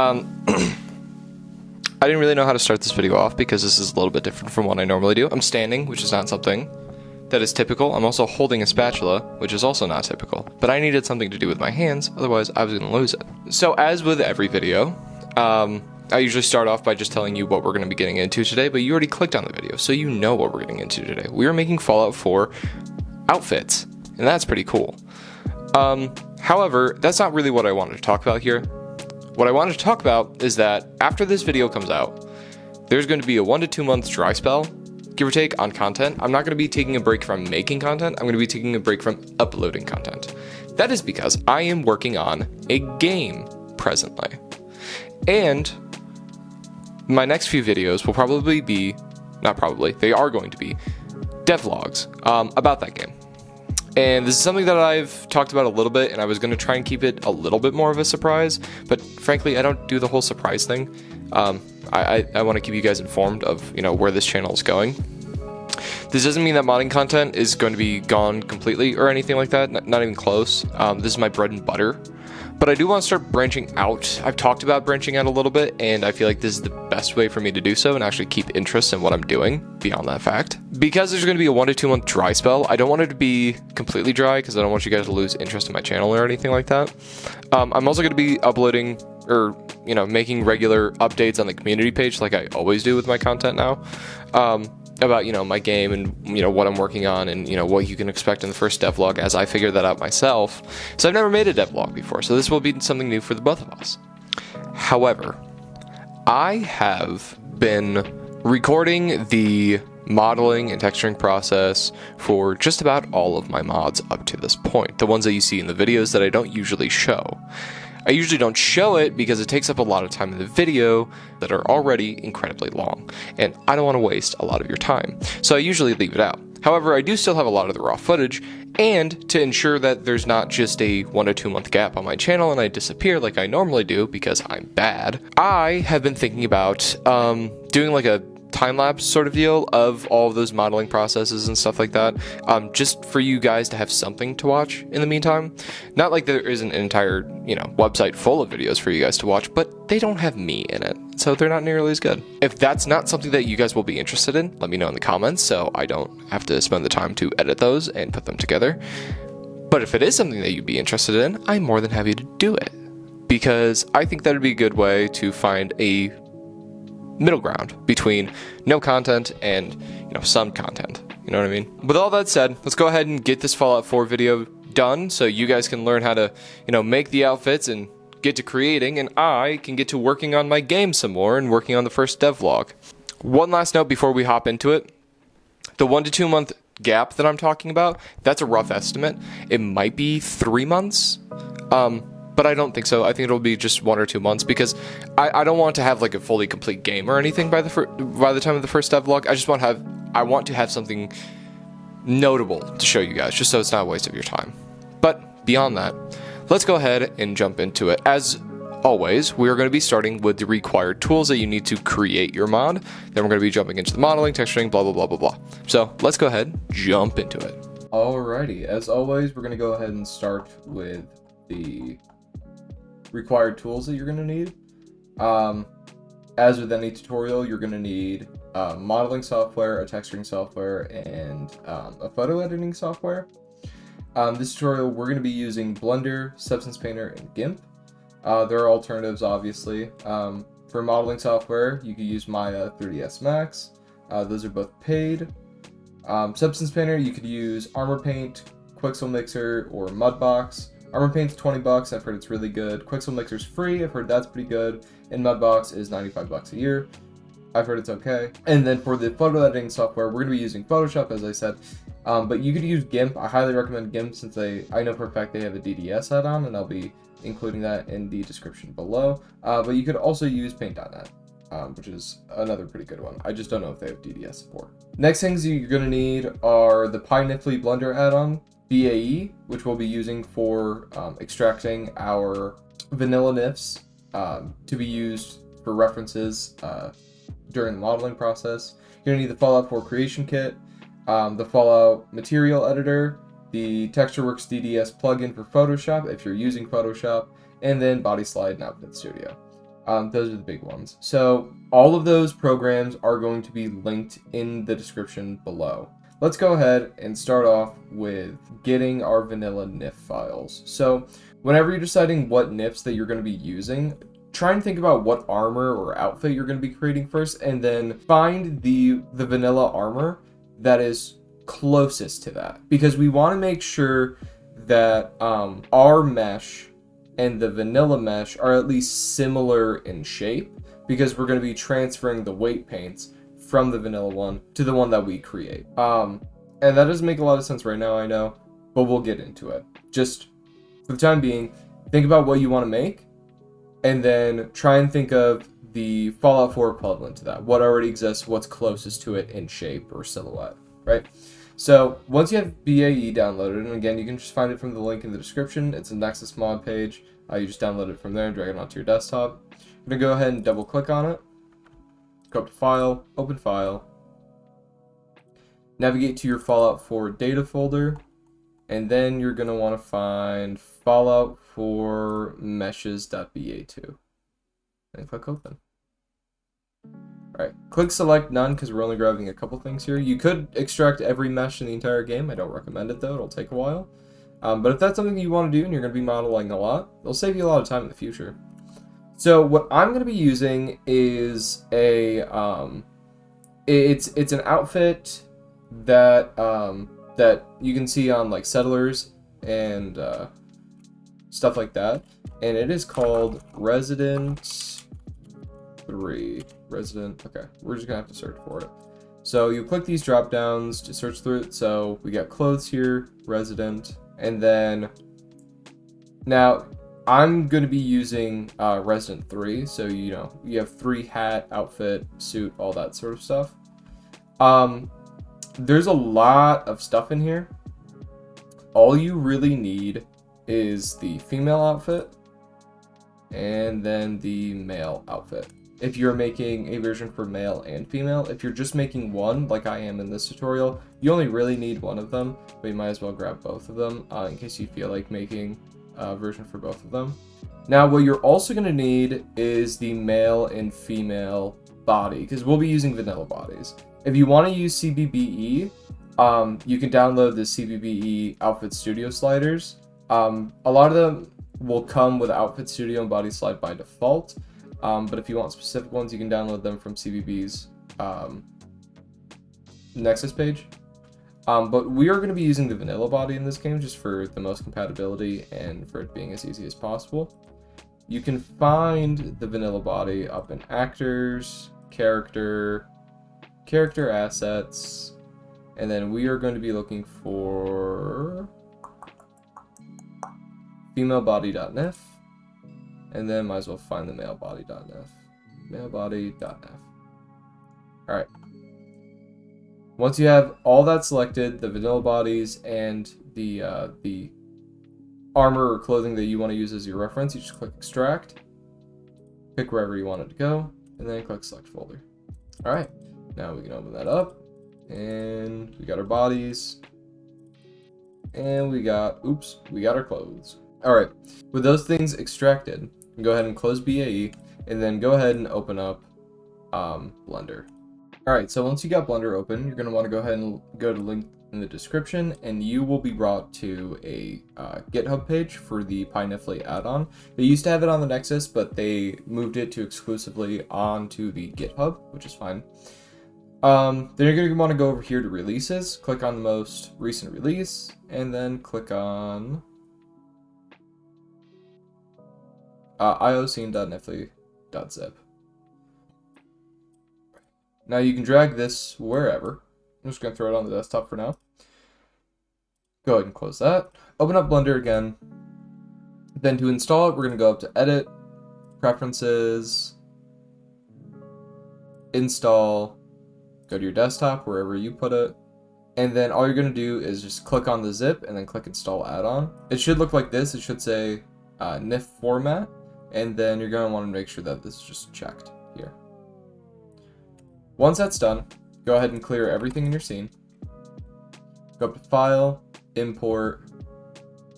I didn't really know how to start this video off because this is a little bit different from what I normally do. I'm standing, which is not something that is typical. I'm also holding a spatula, which is also not typical. But I needed something to do with my hands, otherwise I was going to lose it. So as with every video, I usually start off by just telling you what we're going to be getting into today, but you already clicked on the video, so you know what we're getting into today. We are making Fallout 4 outfits, and that's pretty cool. However, that's not really what I wanted to talk about here. What I wanted to talk about is that after this video comes out, there's going to be a 1 to 2 month dry spell, give or take, on content. I'm not going to be taking a break from making content. I'm going to be taking a break from uploading content. That is because I am working on a game presently. And my next few videos will probably be, not probably, they are going to be devlogs about that game. And this is something that I've talked about a little bit, and I was going to try and keep it a little bit more of a surprise, but frankly, I don't do the whole surprise thing. I want to keep you guys informed of, where this channel is going. This doesn't mean that modding content is going to be gone completely or anything like that, not even close. This is my bread and butter. But I do want to start branching out. I've talked about branching out a little bit, and I feel like this is the best way for me to do so and actually keep interest in what I'm doing beyond that fact. Because there's going to be a 1 to 2 month dry spell, I don't want it to be completely dry because I don't want you guys to lose interest in my channel or anything like that. I'm also going to be uploading or, making regular updates on the community page like I always do with my content now. About, my game and, what I'm working on and, what you can expect in the first devlog as I figure that out myself. So I've never made a devlog before, so this will be something new for the both of us. However, I have been recording the modeling and texturing process for just about all of my mods up to this point. The ones that you see in the videos that I don't usually show. I usually don't show it because it takes up a lot of time in the video that are already incredibly long, and I don't want to waste a lot of your time, so I usually leave it out. However, I do still have a lot of the raw footage, and to ensure that there's not just a 1 to 2 month gap on my channel and I disappear like I normally do because I'm bad, I have been thinking about doing like a time-lapse sort of deal of all of those modeling processes and stuff like that, just for you guys to have something to watch in the meantime. Not like there isn't an entire, website full of videos for you guys to watch, but they don't have me in it, so they're not nearly as good. If that's not something that you guys will be interested in, let me know in the comments so I don't have to spend the time to edit those and put them together. But if it is something that you'd be interested in, I'm more than happy to do it, because I think that would be a good way to find a middle ground between no content and, some content. You know what I mean? With all that said, let's go ahead and get this Fallout 4 video done so you guys can learn how to, make the outfits and get to creating, and I can get to working on my game some more and working on the first devlog. One last note before we hop into it. The 1 to 2 month gap that I'm talking about, that's a rough estimate. It might be 3 months. But I don't think so. I think it'll be just 1 or 2 months because I don't want to have like a fully complete game or anything by the time of the first devlog. I want to have something notable to show you guys, just so it's not a waste of your time. But beyond that, let's go ahead and jump into it. As always, we are going to be starting with the required tools that you need to create your mod. Then we're going to be jumping into the modeling, texturing, blah, blah, blah, blah, blah. So let's go ahead, jump into it. Alrighty, as always, we're going to go ahead and start with the required tools that you're going to need. As with any tutorial, you're going to need modeling software, a texturing software, and a photo editing software. This tutorial, we're going to be using Blender, Substance Painter, and GIMP. There are alternatives, obviously. For modeling software, you could use Maya 3ds Max. Those are both paid. Substance Painter, you could use Armor Paint, Quixel Mixer, or Mudbox. Armor Paint's $20, I've heard it's really good. Quixel Mixer's free, I've heard that's pretty good. And Mudbox is $95 a year. I've heard it's okay. And then for the photo editing software, we're going to be using Photoshop, as I said. But you could use GIMP. I highly recommend GIMP since I know for a fact they have a DDS add-on, and I'll be including that in the description below. But you could also use Paint.net, which is another pretty good one. I just don't know if they have DDS support. Next things you're going to need are the Pynifly Blender add-on, BAE, which we'll be using for extracting our vanilla Nifs to be used for references during the modeling process. You're going to need the Fallout 4 creation kit, the Fallout material editor, the TextureWorks DDS plugin for Photoshop if you're using Photoshop, and then Bodyslide and Outfit Studio. Those are the big ones. So all of those programs are going to be linked in the description below. Let's go ahead and start off with getting our vanilla Nif files. So whenever you're deciding what Nifs that you're going to be using, try and think about what armor or outfit you're going to be creating first, and then find the vanilla armor that is closest to that. Because we want to make sure that our mesh and the vanilla mesh are at least similar in shape, because we're going to be transferring the weight paints from the vanilla one to the one that we create. And that doesn't make a lot of sense right now, I know, but we'll get into it. Just for the time being, think about what you want to make, and then try and think of the Fallout 4 equivalent to that. What already exists, what's closest to it in shape or silhouette, right? So once you have BAE downloaded, and again, you can just find it from the link in the description. It's a Nexus mod page. You just download it from there and drag it onto your desktop. I'm going to go ahead and double click on it. Go up to File, Open File. Navigate to your Fallout 4 data folder. And then you're going to want to find Fallout 4 meshes.ba2. And click Open. Alright, click Select None because we're only grabbing a couple things here. You could extract every mesh in the entire game. I don't recommend it though, it'll take a while. But if that's something you want to do and you're going to be modeling a lot, it'll save you a lot of time in the future. So what I'm going to be using is a, it's an outfit that, that you can see on like Settlers and stuff like that. And it is called Resident 3. Resident, okay, we're just gonna have to search for it. So you click these drop downs to search through it. So we got clothes here, Resident, and then now I'm gonna be using Resident 3. So you know, you have 3 hat, outfit, suit, all that sort of stuff. There's a lot of stuff in here. All you really need is the female outfit and then the male outfit. If you're making a version for male and female, if you're just making one, like I am in this tutorial, you only really need one of them, but you might as well grab both of them in case you feel like making a version for both of them. Now, what you're also going to need is the male and female body, because we'll be using vanilla bodies. If you want to use CBBE, you can download the CBBE Outfit Studio sliders. A lot of them will come with Outfit Studio and Bodyslide by default. But if you want specific ones, you can download them from CBB's Nexus page. But we are going to be using the vanilla body in this game just for the most compatibility and for it being as easy as possible. You can find the vanilla body up in Actors, Character Assets, and then we are going to be looking for femalebody.nif. And then might as well find the malebody.nif. Malebody.nif. Alright. Once you have all that selected, the vanilla bodies and the armor or clothing that you want to use as your reference, you just click extract, pick wherever you want it to go, and then click select folder. Alright. Now we can open that up. And we got our bodies. And we got our clothes. Alright. With those things extracted, go ahead and close BAE, and then go ahead and open up Blender. Alright, so once you got Blender open, you're going to want to go ahead and go to link in the description, and you will be brought to a GitHub page for the Pynifly Addon. They used to have it on the Nexus, but they moved it to exclusively onto the GitHub, which is fine. Then you're going to want to go over here to releases, click on the most recent release, and then click on ioscene.nifly.zip. Now you can drag this wherever. I'm just going to throw it on the desktop for now. Go ahead and close that. Open up Blender again. Then to install it, we're going to go up to Edit, Preferences, Install, go to your desktop, wherever you put it. And then all you're going to do is just click on the zip and then click Install Add-on. It should look like this. It should say Nif format. And then you're going to want to make sure that this is just checked here. Once that's done, go ahead and clear everything in your scene. Go up to File, Import,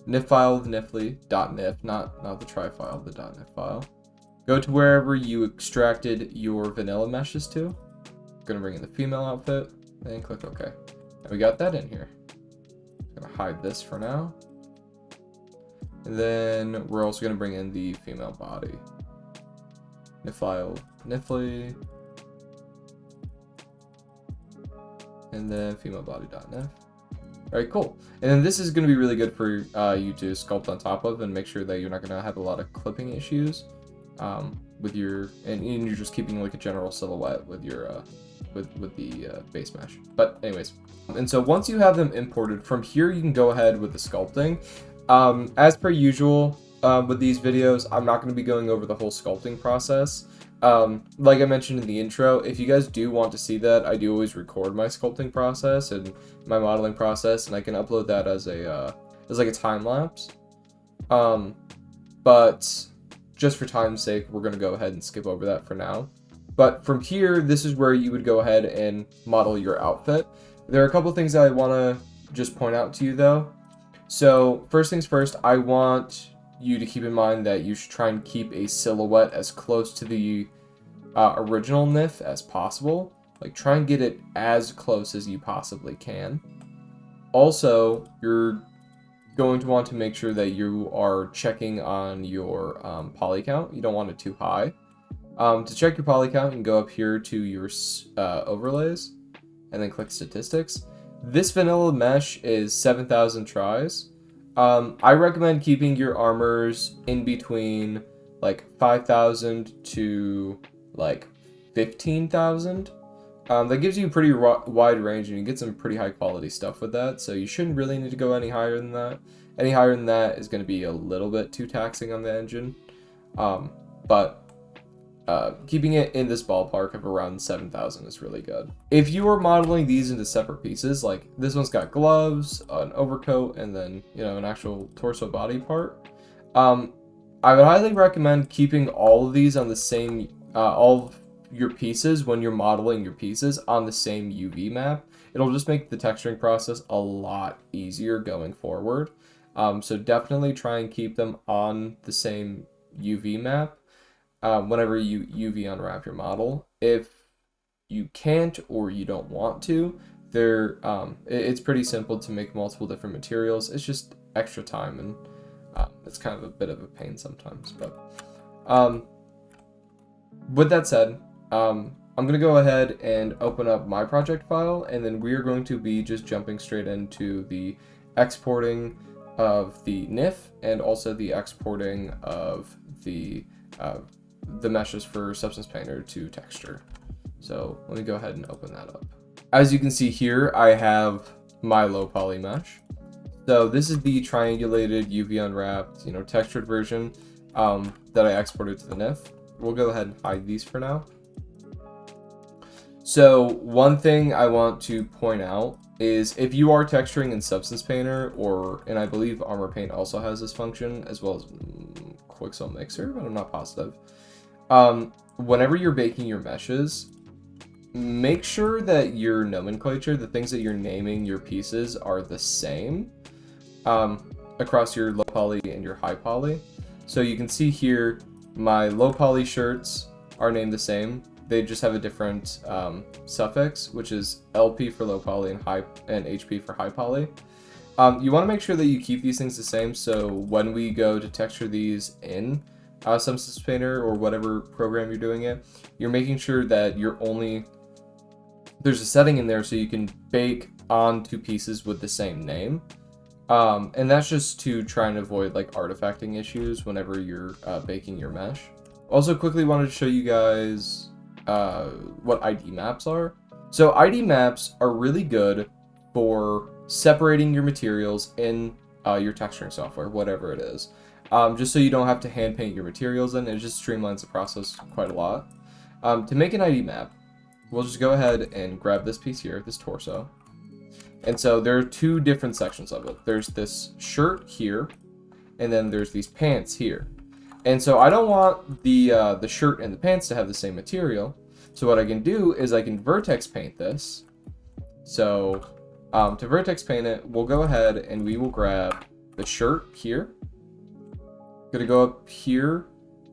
Nif file with Nifly, .nif, not the try file, the .nif file. Go to wherever you extracted your vanilla meshes to. I'm gonna bring in the female outfit and click OK. And we got that in here. I'm gonna hide this for now. And then we're also gonna bring in the female body. Pynifly. And then female body.nif. Alright, cool. And then this is going to be really good for you to sculpt on top of and make sure that you're not going to have a lot of clipping issues with your, and you're just keeping like a general silhouette with your, with the base mesh. But anyways, and so once you have them imported, from here you can go ahead with the sculpting. As per usual with these videos, I'm not going to be going over the whole sculpting process. Like I mentioned in the intro, if you guys do want to see that, I do always record my sculpting process and my modeling process, and I can upload that as a as like a time lapse. But just for time's sake, we're gonna go ahead and skip over that for now. But from here, this is where you would go ahead and model your outfit. There are a couple things that I want to just point out to you though. So first things first, I want you to keep in mind that you should try and keep a silhouette as close to the original Nif as possible. Like, try and get it as close as you possibly can. Also, you're going to want to make sure that you are checking on your poly count. You don't want it too high. To check your poly count, you can go up here to your overlays and then click statistics. This vanilla mesh is 7,000 tries. I recommend keeping your armors in between like 5,000 to like 15,000. That gives you a pretty wide range, and you get some pretty high quality stuff with that, so you shouldn't really need to go any higher than that. Any higher than that is going to be a little bit too taxing on the engine. But keeping it in this ballpark of around 7,000 is really good. If you are modeling these into separate pieces, like this one's got gloves, an overcoat, and then, you know, an actual torso body part, I would highly recommend keeping all of these on the same, all of your pieces when you're modeling your pieces on the same UV map. It'll just make the texturing process a lot easier going forward. So definitely try and keep them on the same UV map. Whenever you UV unwrap your model. If you can't or you don't want to, it's pretty simple to make multiple different materials. It's just extra time, and it's kind of a bit of a pain sometimes. But with that said, I'm going to go ahead and open up my project file, and then we are going to be just jumping straight into the exporting of the Nif and also the exporting of the meshes for Substance Painter to texture. So let me go ahead and open that up. As you can see here, I have my low poly mesh. So this is the triangulated UV unwrapped, you know, textured version that I exported to the Nif. We'll go ahead and hide these for now. So one thing I want to point out is if you are texturing in Substance Painter, and I believe Armor Paint also has this function, as well as Quixel Mixer, but I'm not positive. Whenever you're baking your meshes, make sure that your nomenclature, the things that you're naming your pieces, are the same across your low poly and your high poly. So you can see here, my low poly shirts are named the same. They just have a different suffix, which is LP for low poly and HP for high poly. You want to make sure that you keep these things the same, so when we go to texture these in Substance Painter or whatever program you're doing it, you're making sure that there's a setting in there so you can bake onto pieces with the same name. And that's just to try and avoid like artifacting issues whenever you're baking your mesh. Also quickly wanted to show you guys what ID maps are. So ID maps are really good for separating your materials in your texturing software, whatever it is. Just so you don't have to hand paint your materials in, it just streamlines the process quite a lot. To make an ID map, we'll just go ahead and grab this piece here, this torso. And so there are two different sections of it. There's this shirt here, and then there's these pants here. And so I don't want the shirt and the pants to have the same material. So what I can do is I can vertex paint this. So to vertex paint it, we'll go ahead and we will grab the shirt here. Gonna go up here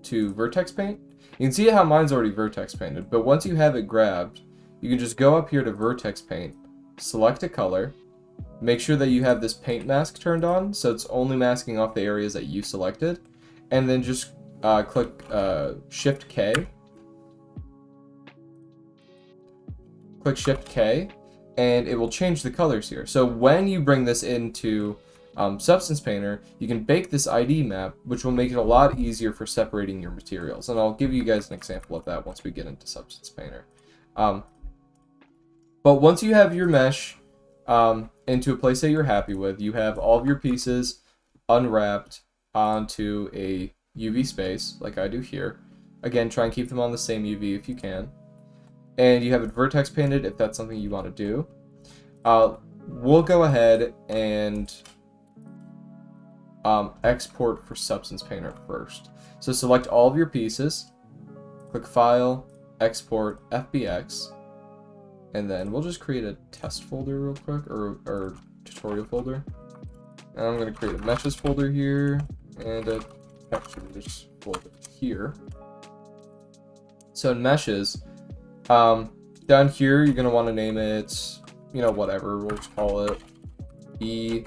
to Vertex Paint. You can see how mine's already Vertex painted, but once you have it grabbed, you can just go up here to Vertex Paint, select a color, make sure that you have this paint mask turned on, so it's only masking off the areas that you selected, and then just click Shift K. Click Shift K, and it will change the colors here. So when you bring this into Substance Painter, you can bake this ID map, which will make it a lot easier for separating your materials. And I'll give you guys an example of that once we get into Substance Painter. But once you have your mesh into a place that you're happy with, you have all of your pieces unwrapped onto a UV space, like I do here. Again, try and keep them on the same UV if you can. And you have it vertex painted if that's something you want to do. We'll go ahead and export for Substance Painter first. So select all of your pieces, click File, Export, FBX, and then we'll just create a test folder real quick, or tutorial folder. And I'm going to create a meshes folder here, and a textures folder here. So in meshes, down here you're going to want to name it, you know, whatever, we'll just call it E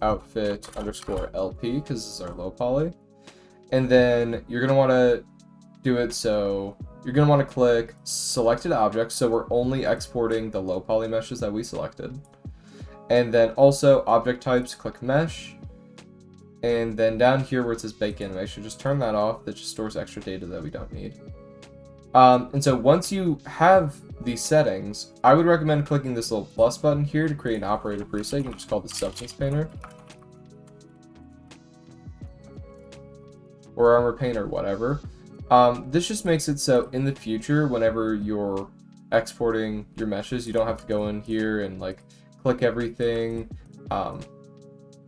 outfit underscore LP, because this is our low poly. And then you're going to want to do it so you're going to want to click selected objects, so we're only exporting the low poly meshes that we selected. And then also object types, click mesh. And then down here where it says bake animation, just turn that off. That just stores extra data that we don't need. And so once you have these settings, I would recommend clicking this little plus button here to create an operator preset. You can just call this Substance Painter, or Armor Paint, or whatever. This just makes it so in the future, whenever you're exporting your meshes, you don't have to go in here and like click everything,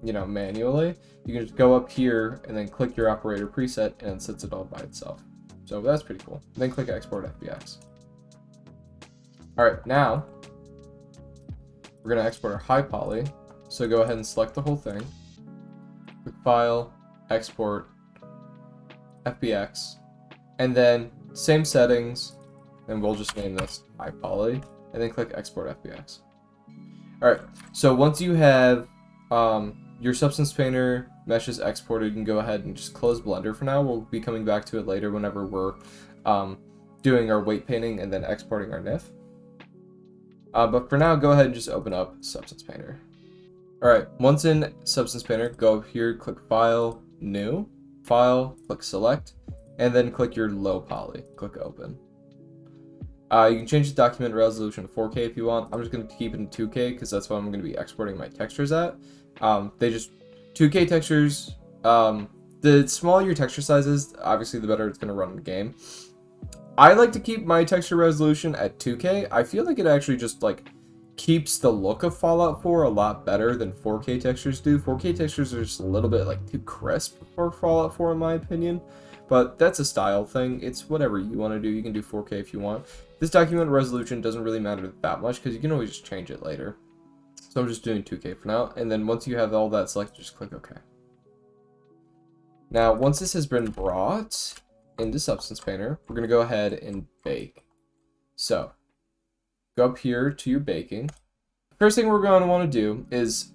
you know, manually. You can just go up here and then click your operator preset, and it sets it all by itself. So that's pretty cool. Then click Export FBX. Alright, now we're going to export our high poly. So go ahead and select the whole thing. Click File, Export, FBX, and then same settings, and we'll just name this high poly, and then click Export FBX. Alright, so once you have your Substance Painter meshes exported, you can go ahead and just close Blender for now. We'll be coming back to it later whenever we're doing our weight painting and then exporting our Nif. But for now, go ahead and just open up Substance Painter. Alright, once in Substance Painter, go up here, click File, New, File, click Select, and then click your low poly, click Open. You can change the document resolution to 4K if you want. I'm just going to keep it in 2K because that's what I'm going to be exporting my textures at. 2K textures, the smaller your texture size is, obviously the better it's going to run in the game. I like to keep my texture resolution at 2K. I feel like it actually just like keeps the look of Fallout 4 a lot better than 4K textures do. 4K textures are just a little bit like too crisp for Fallout 4 in my opinion. But that's a style thing. It's whatever you want to do. You can do 4K if you want. This document resolution doesn't really matter that much because you can always just change it later. So I'm just doing 2K for now. And then once you have all that selected, just click OK. Now, once this has been brought into Substance Painter, we're going to go ahead and bake. So, go up here to your baking. First thing we're going to want to do is,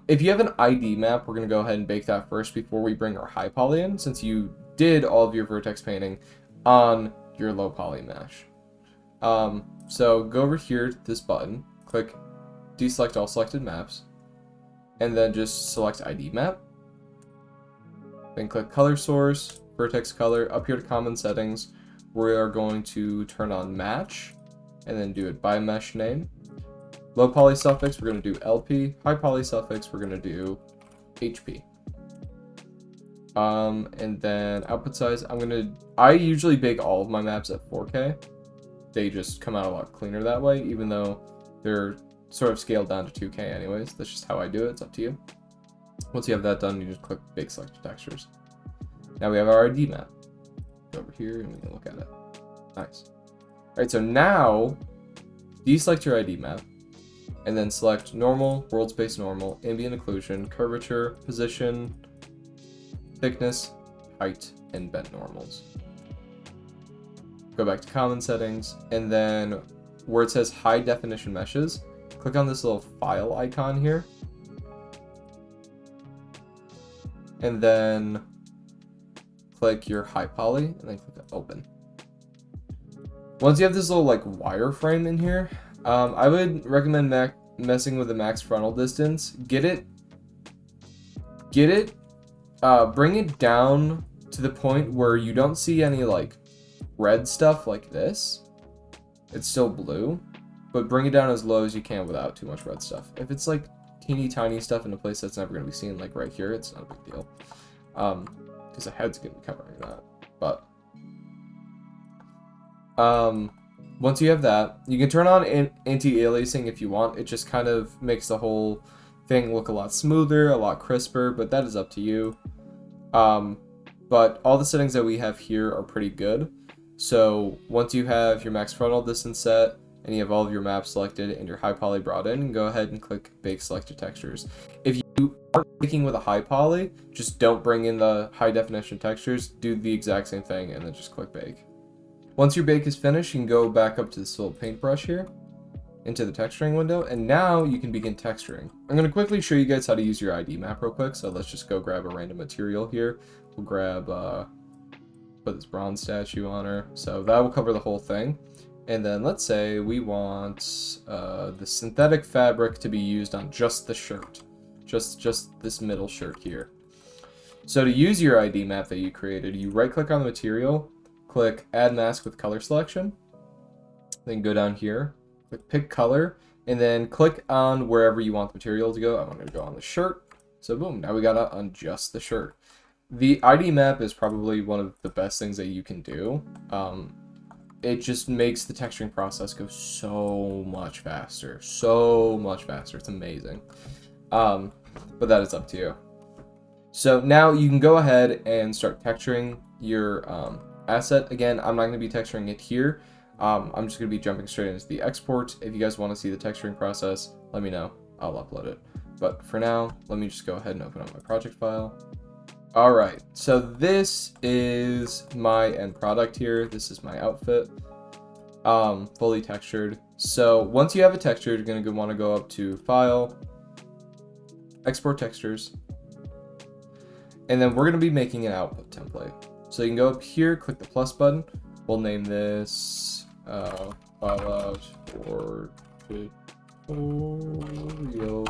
if you have an ID map, we're going to go ahead and bake that first before we bring our high poly in, since you did all of your vertex painting on your low poly mesh. So go over here to this button, click deselect all selected maps, and then just select ID map. Then click color source, vertex color, up here to common settings. We are going to turn on match, and then do it by mesh name. Low poly suffix, we're going to do LP. High poly suffix, we're going to do HP. And then output size, I usually bake all of my maps at 4K. They just come out a lot cleaner that way, even though they're sort of scaled down to 2K anyways. That's just how I do it. It's up to you. Once you have that done, you just click Bake Selected Textures. Now we have our ID map. Go over here and we can look at it. Nice. Alright, so now deselect your ID map and then select normal, world space normal, ambient occlusion, curvature, position, thickness, height, and bent normals. Go back to common settings, and then where it says high definition meshes, click on this little file icon here, and then click your high poly, and then click open. Once you have this little like wireframe in here, I would recommend messing with the max frontal distance. Bring it down to the point where you don't see any like red stuff like this. It's still blue, but bring it down as low as you can without too much red stuff. If it's like teeny tiny stuff in a place that's never going to be seen, like right here, it's not a big deal. Because the head's going to be covering that. But once you have that, you can turn on anti-aliasing if you want. It just kind of makes the whole thing look a lot smoother, a lot crisper, but that is up to you. But all the settings that we have here are pretty good. So once you have your max frontal distance set and you have all of your maps selected and your high poly brought in, go ahead and click bake selected textures. If you aren't baking with a high poly, just don't bring in the high definition textures, do the exact same thing and then just click bake. Once your bake is finished, you can go back up to this little paintbrush here into the texturing window, and now you can begin texturing. I'm going to quickly show you guys how to use your ID map real quick, so let's just go grab a random material here. We'll grab, put this bronze statue on her, so that will cover the whole thing. And then let's say we want the synthetic fabric to be used on just the shirt, just this middle shirt here. So to use your ID map that you created, you right click on the material, click add mask with color selection, then go down here, click pick color, and then click on wherever you want the material to go. I'm going to go on the shirt. So boom, now we got it on just the shirt. The ID map is probably one of the best things that you can do. It just makes the texturing process go so much faster. So much faster. It's amazing. But that is up to you. So now you can go ahead and start texturing your asset. Again, I'm not going to be texturing it here. I'm just going to be jumping straight into the export. If you guys want to see the texturing process, let me know. I'll upload it. But for now, let me just go ahead and open up my project file. Alright, so this is my end product here. This is my outfit, fully textured. So once you have it textured, you're going to want to go up to File, Export Textures, and then we're going to be making an output template. So you can go up here, click the plus button. We'll name this Fallout for Tutorial.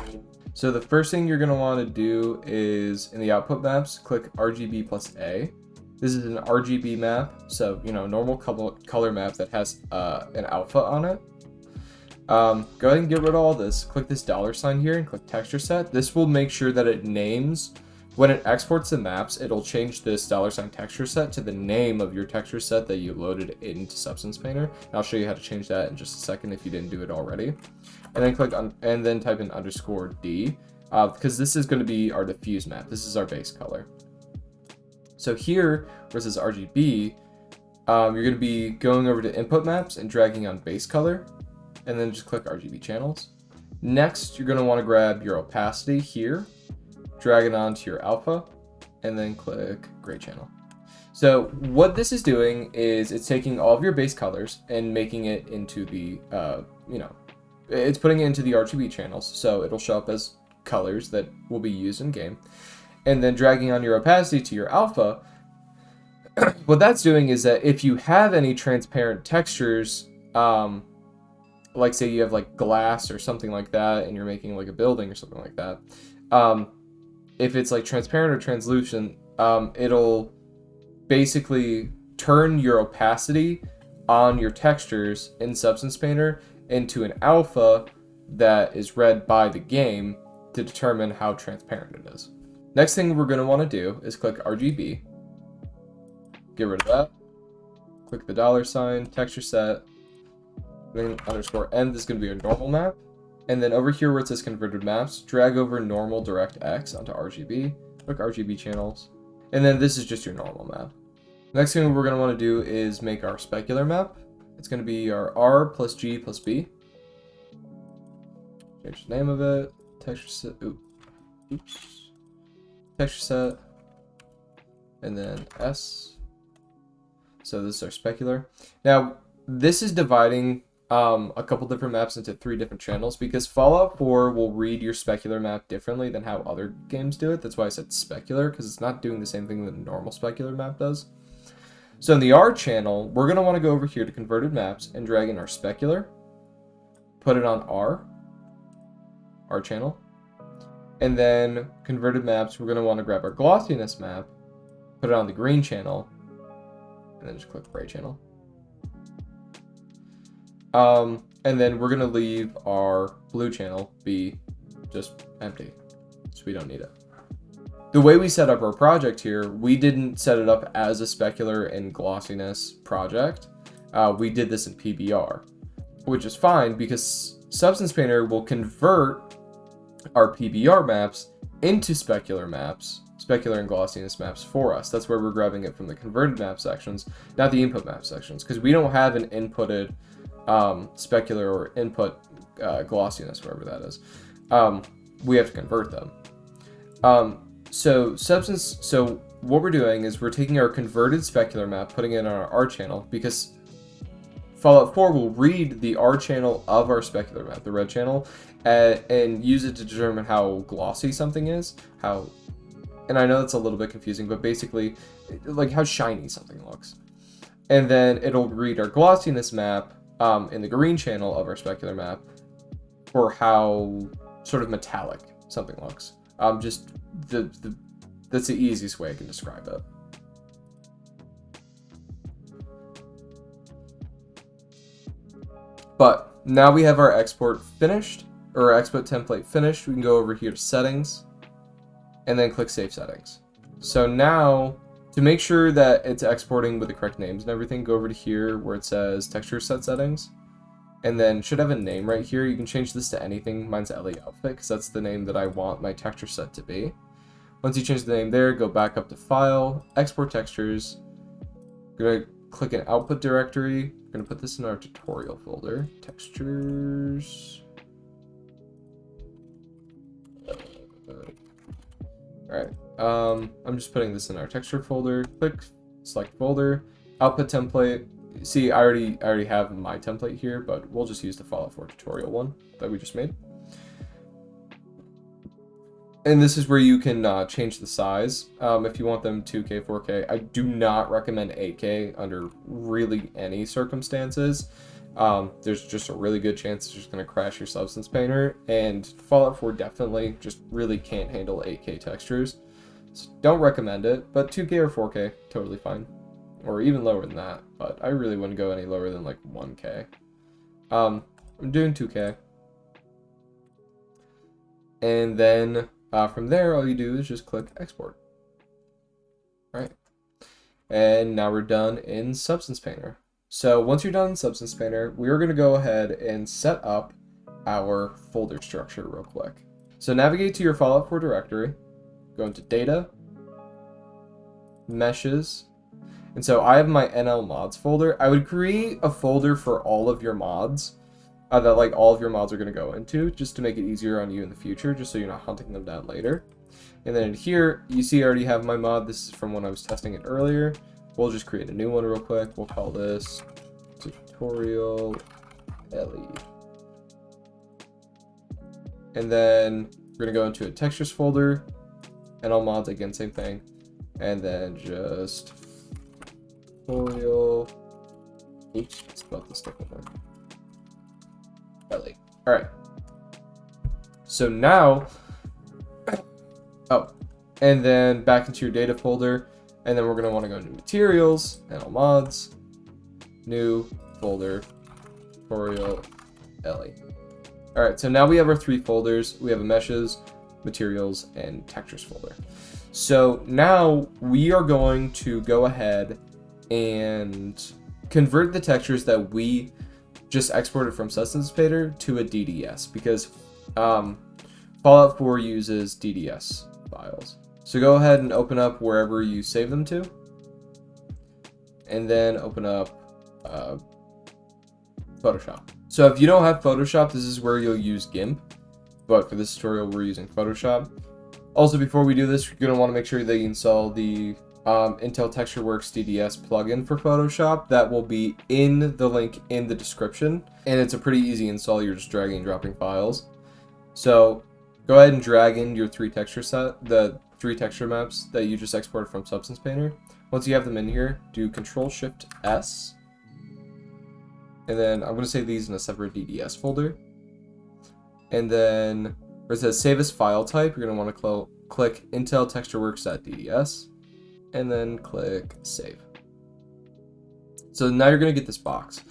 So the first thing you're going to want to do is in the output maps, click RGB plus A. This is an RGB map, so normal color map that has an alpha on it. Go ahead and get rid of all this. Click this $sign here and click texture set. This will make sure that it names, when it exports the maps, it'll change this $sign texture set to the name of your texture set that you loaded into Substance Painter. And I'll show you how to change that in just a second if you didn't do it already. And then click on, and then type in _D, because this is going to be our diffuse map. This is our base color. So here, versus RGB, you're going to be going over to input maps and dragging on base color, and then just click RGB channels. Next, you're going to want to grab your opacity here, drag it onto your alpha, and then click gray channel. So what this is doing is it's taking all of your base colors and making it into the, it's putting it into the RGB channels, so it'll show up as colors that will be used in game. And then dragging on your opacity to your alpha, what that's doing is that if you have any transparent textures, like say you have like glass or something like that, and you're making like a building or something like that, if it's like transparent or translucent, it'll basically turn your opacity on your textures in Substance Painter into an alpha that is read by the game to determine how transparent it is. Next thing we're going to want to do is click RGB, get rid of that, click the $sign, texture set, then _N, this is going to be a normal map, and then over here where it says converted maps, drag over normal DirectX onto RGB, click RGB channels, and then this is just your normal map. Next thing we're going to want to do is make our specular map. It's going to be our R plus G plus B. Change the name of it, texture set, texture set, and then S, So this is our specular. Now, this is dividing a couple different maps into 3 different channels because Fallout 4 will read your specular map differently than how other games do it. That's why I said specular, because it's not doing the same thing that a normal specular map does. So in the R channel, we're going to want to go over here to converted maps and drag in our specular, put it on R channel, and then converted maps, we're going to want to grab our glossiness map, put it on the green channel, and then just click gray channel. And then we're going to leave our blue channel be just empty, so we don't need it. The way we set up our project here, we didn't set it up as a specular and glossiness project. We did this in PBR, which is fine because Substance Painter will convert our PBR maps into specular maps, specular and glossiness maps for us. That's where we're grabbing it from the converted map sections, not the input map sections, because we don't have an inputted specular or input glossiness, whatever that is. We have to convert them. So what we're doing is we're taking our converted specular map, putting it on our R channel, because Fallout 4 will read the R channel of our specular map, the red channel, and use it to determine how glossy something is, and I know that's a little bit confusing, but basically, like how shiny something looks. And then it'll read our glossiness map in the green channel of our specular map for how sort of metallic something looks. Just that's the easiest way I can describe it. But now we have our export finished, or our export template finished. We can go over here to settings and then click save settings. So now, to make sure that it's exporting with the correct names and everything, go over to here where it says texture set settings, and then should have a name right here. You can change this to anything. Mine's Ellie Outfit because that's the name that I want my texture set to be. Once you change the name there, go back up to File, Export Textures. We're gonna click an output directory. We're gonna put this in our tutorial folder. Textures. Alright, I'm just putting this in our texture folder. Click select folder, output template. See, I already have my template here, but we'll just use the Fallout 4 tutorial one that we just made. And this is where you can change the size if you want them 2K, 4K. I do not recommend 8K under really any circumstances. There's just a really good chance it's just going to crash your Substance Painter, and Fallout 4 definitely just really can't handle 8K textures. So don't recommend it, but 2K or 4K, totally fine. Or even lower than that, but I really wouldn't go any lower than like 1K. I'm doing 2K. And then from there, all you do is just click export. Right. And now we're done in Substance Painter. So once you're done in Substance Painter, we're going to go ahead and set up our folder structure real quick. So navigate to your Fallout 4 directory, go into Data, Meshes, and so I have my NL mods folder. I would create a folder for all of your mods that like all of your mods are going to go into, just to make it easier on you in the future, just so you're not hunting them down later. And then in here, you see I already have my mod. This is from when I was testing it earlier. We'll just create a new one real quick. We'll call this tutorial Ellie. And then we're going to go into a textures folder, NL mods, again, same thing. And then just tutorial, spelled this differently. Ellie. Alright. So now, and then back into your data folder, and then we're going to want to go into materials, NL mods, new folder, tutorial, Ellie. Alright, so now we have our 3 folders. We have a meshes, materials, and textures folder. So now we are going to go ahead and convert the textures that we just exported from Substance Painter to a DDS, because Fallout 4 uses DDS files. So go ahead and open up wherever you save them to, and then open up Photoshop. So if you don't have Photoshop, this is where you'll use GIMP, but for this tutorial we're using Photoshop. Also, before we do this, you're going to want to make sure that you install the Intel TextureWorks DDS plugin for Photoshop that will be in the link in the description. And it's a pretty easy install. You're just dragging and dropping files. So go ahead and drag in your the three texture maps that you just exported from Substance Painter. Once you have them in here, do Control-Shift-S. And then I'm going to save these in a separate DDS folder. And then where it says Save as File Type, you're going to want to click Intel TextureWorks.dds. And then click Save. So now you're going to get this box.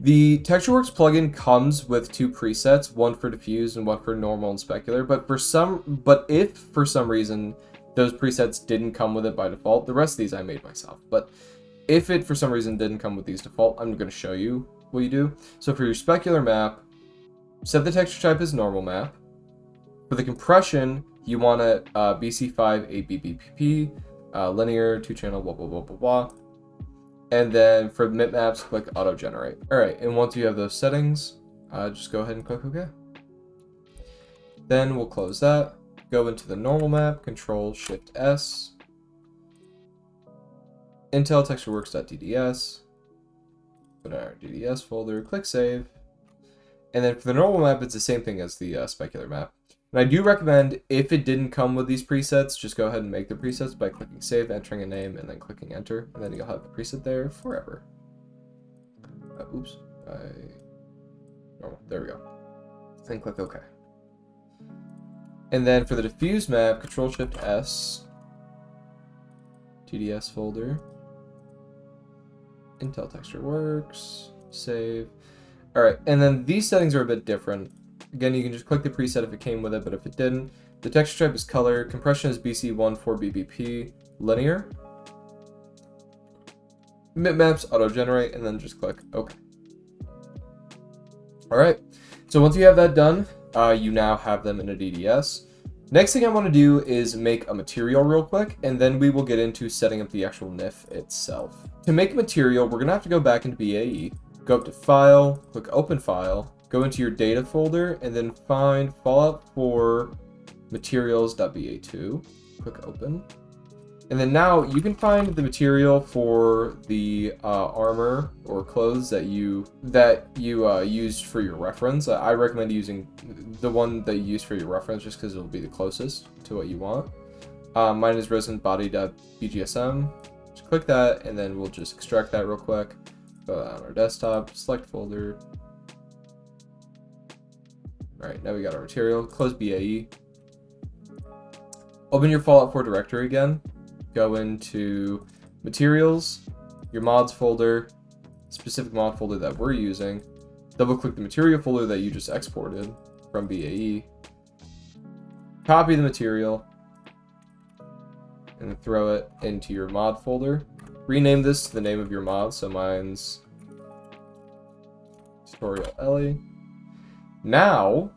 The TextureWorks plugin comes with two presets, one for diffuse and one for normal and specular. But if for some reason those presets didn't come with it by default, the rest of these I made myself. But if it for some reason didn't come with these default, I'm going to show you what you do. So for your specular map, set the texture type as normal map. For the compression, you want it BC5 8BBPP, linear, 2-channel, blah, blah, blah, blah, blah. And then for the bitmaps, click auto generate. All right, and once you have those settings, just go ahead and click OK. Then we'll close that. Go into the normal map, Control-Shift-S, Intel TextureWorks.dds, put in our DDS folder, click Save. And then for the normal map, it's the same thing as the specular map. And I do recommend, if it didn't come with these presets, just go ahead and make the presets by clicking Save, entering a name, and then clicking Enter. And then you'll have the preset there forever. There we go. Then click OK. And then for the diffuse map, Control-Shift-S, TDS folder, Intel TextureWorks, Save. Alright, and then these settings are a bit different. Again, you can just click the preset if it came with it, but if it didn't, the texture type is color, compression is BC14BBP, linear, bitmaps, auto-generate, and then just click OK. Alright, so once you have that done, you now have them in a DDS. Next thing I want to do is make a material real quick, and then we will get into setting up the actual Nif itself. To make a material, we're going to have to go back into BAE, go up to File, click Open File, go into your Data folder, and then find Fallout 4 Materials.ba2, click Open. And then now you can find the material for the armor or clothes that you used for your reference. I recommend using the one that you use for your reference just because it'll be the closest to what you want. Mine is resinbody.bgsm. Just click that, and then we'll just extract that real quick. Go on our desktop, select folder. All right, now we got our material. Close BAE. Open your Fallout 4 directory again. Go into materials, your mods folder, specific mod folder that we're using. Double click the material folder that you just exported from BAE. Copy the material and then throw it into your mod folder. Rename this to the name of your mod, so mine's Tutorial Ellie. Now,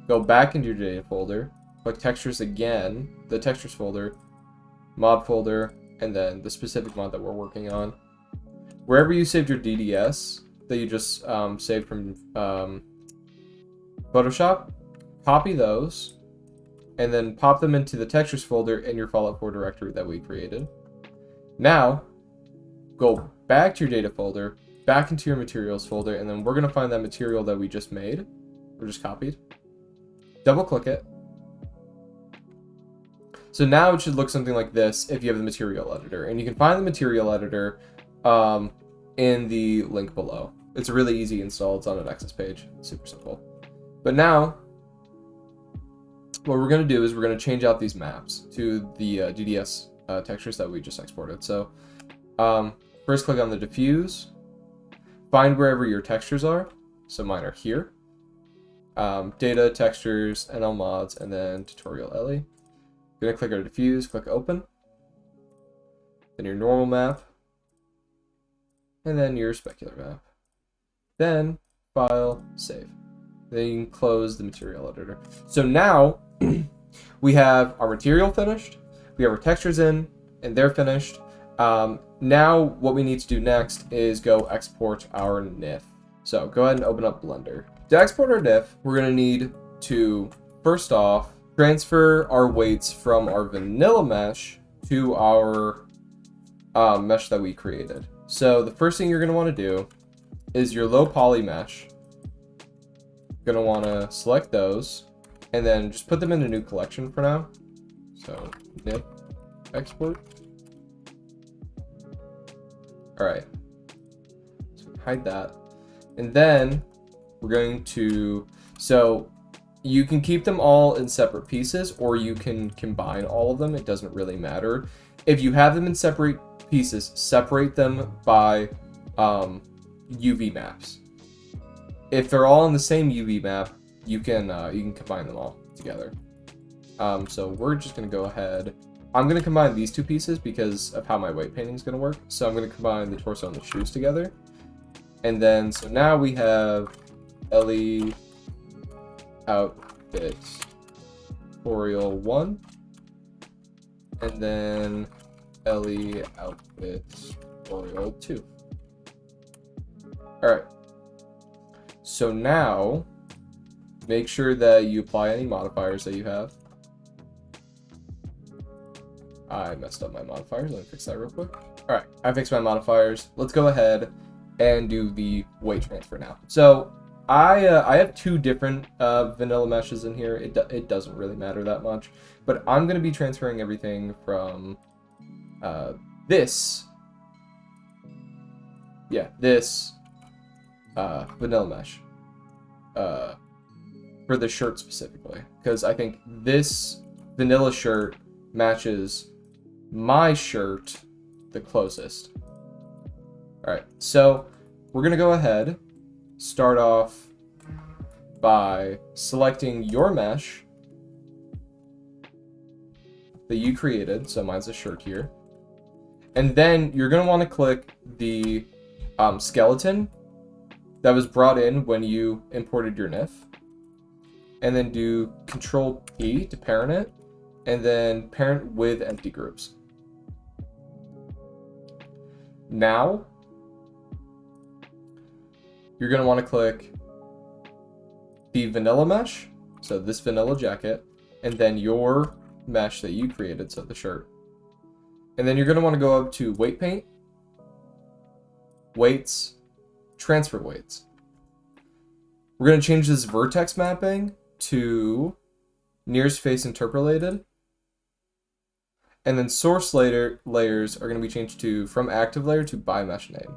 go back into your data folder, click textures again, the textures folder, mod folder, and then the specific mod that we're working on. Wherever you saved your DDS that you just saved from Photoshop, copy those, and then pop them into the textures folder in your Fallout 4 directory that we created. Now, go back to your data folder, back into your materials folder, and then we're going to find that material that we just made, or just copied. Double click it. So now it should look something like this if you have the material editor. And you can find the material editor in the link below. It's a really easy install. It's on an access page. Super simple. But now, what we're going to do is we're going to change out these maps to the DDS textures that we just exported. So first click on the diffuse. Find wherever your textures are. So mine are here. Data, textures, NL mods, and then Tutorial Ellie. You're going to click on diffuse, click open. Then your normal map. And then your specular map. Then file, save. Then you can close the material editor. So now we have our material finished. We have our textures in, and they're finished. Now what we need to do next is go export our Nif. So go ahead and open up Blender. To export our Nif, we're going to need to, first off, transfer our weights from our vanilla mesh to our mesh that we created. So the first thing you're going to want to do is your low poly mesh. You're going to want to select those and then just put them in a new collection for now. So Nif export. All right. So hide that. And then we're going to, so you can keep them all in separate pieces or you can combine all of them. It doesn't really matter. If you have them in separate pieces, separate them by UV maps. If they're all in the same UV map, you can combine them all together. So we're just gonna go ahead. I'm gonna combine these two pieces because of how my weight painting is gonna work. So I'm gonna combine the torso and the shoes together. And then, so now we have Ellie outfit tutorial 1. And then Ellie outfit tutorial 2. Alright. So now, make sure that you apply any modifiers that you have. I messed up my modifiers. Let me fix that real quick. Alright, I fixed my modifiers. Let's go ahead and do the weight transfer now. So I have two different vanilla meshes in here. It doesn't really matter that much, but I'm going to be transferring everything from this vanilla mesh for the shirt specifically, because I think this vanilla shirt matches my shirt the closest. Alright, so we're going to go ahead, start off by selecting your mesh that you created, so mine's a shirt here, and then you're going to want to click the skeleton that was brought in when you imported your Nif, and then do Control P to parent it, and then parent with empty groups. Now, you're going to want to click the vanilla mesh, so this vanilla jacket, and then your mesh that you created, so the shirt. And then you're going to want to go up to weight paint, weights, transfer weights. We're going to change this vertex mapping to nearest face interpolated. And then source layers are going to be changed to from active layer to by mesh name.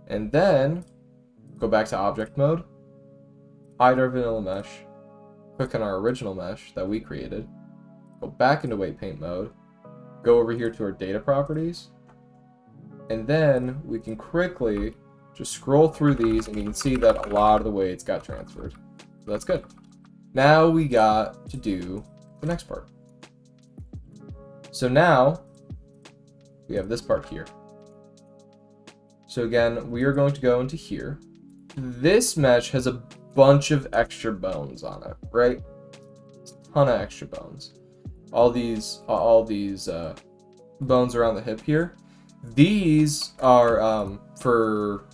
And then go back to object mode, hide our vanilla mesh, click on our original mesh that we created, go back into weight paint mode, go over here to our data properties, and then we can quickly just scroll through these and you can see that a lot of the weights got transferred. So that's good. Now we got to do the next part. So now we have this part here. So again, we are going to go into here. This mesh has a bunch of extra bones on it, right? A ton of extra bones. All these bones around the hip here. These are for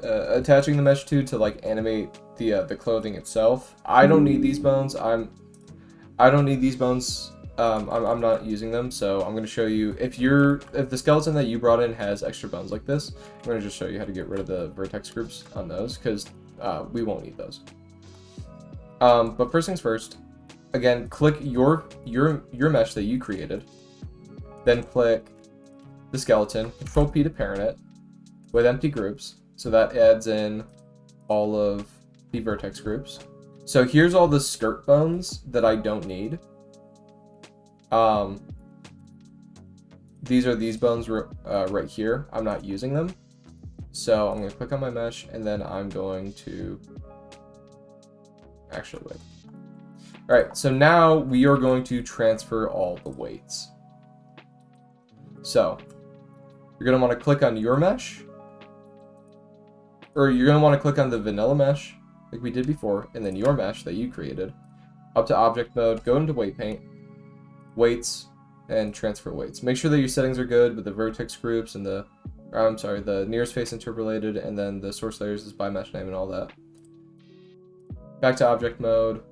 attaching the mesh to like animate the clothing itself. I don't need these bones. I don't need these bones. I'm not using them, so I'm going to show you if the skeleton that you brought in has extra bones like this. I'm going to just show you how to get rid of the vertex groups on those because we won't need those. But first things first, again, click your mesh that you created, then click the skeleton, Control P to parent it with empty groups, so that adds in all of the vertex groups. So here's all the skirt bones that I don't need. These are these bones right here. I'm not using them. So I'm going to click on my mesh and then I'm going to actually wait. All right, so now we are going to transfer all the weights. So you're going to want to click on your mesh, or you're going to want to click on the vanilla mesh like we did before, and then your mesh that you created, up to object mode, go into weight paint, weights, and transfer weights. Make sure that your settings are good with the vertex groups and the nearest face interpolated, and then the source layers is by mesh name and all that. Back to object mode,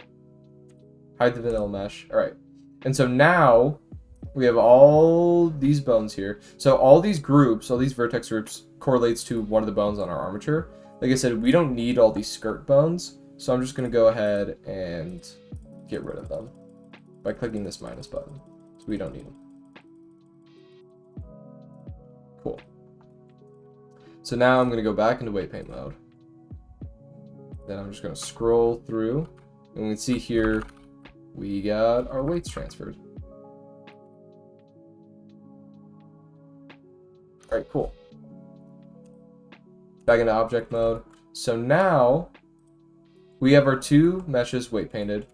hide the vanilla mesh. All right, And so now we have all these bones here. So all these groups, all these vertex groups correlates to one of the bones on our armature. Like I said, we don't need all these skirt bones. So I'm just going to go ahead and get rid of them by clicking this minus button. So we don't need them. Cool. So now I'm going to go back into weight paint mode. Then I'm just going to scroll through. And we can see here we got our weights transferred. Alright, cool. Back into object mode. So now we have our two meshes weight painted.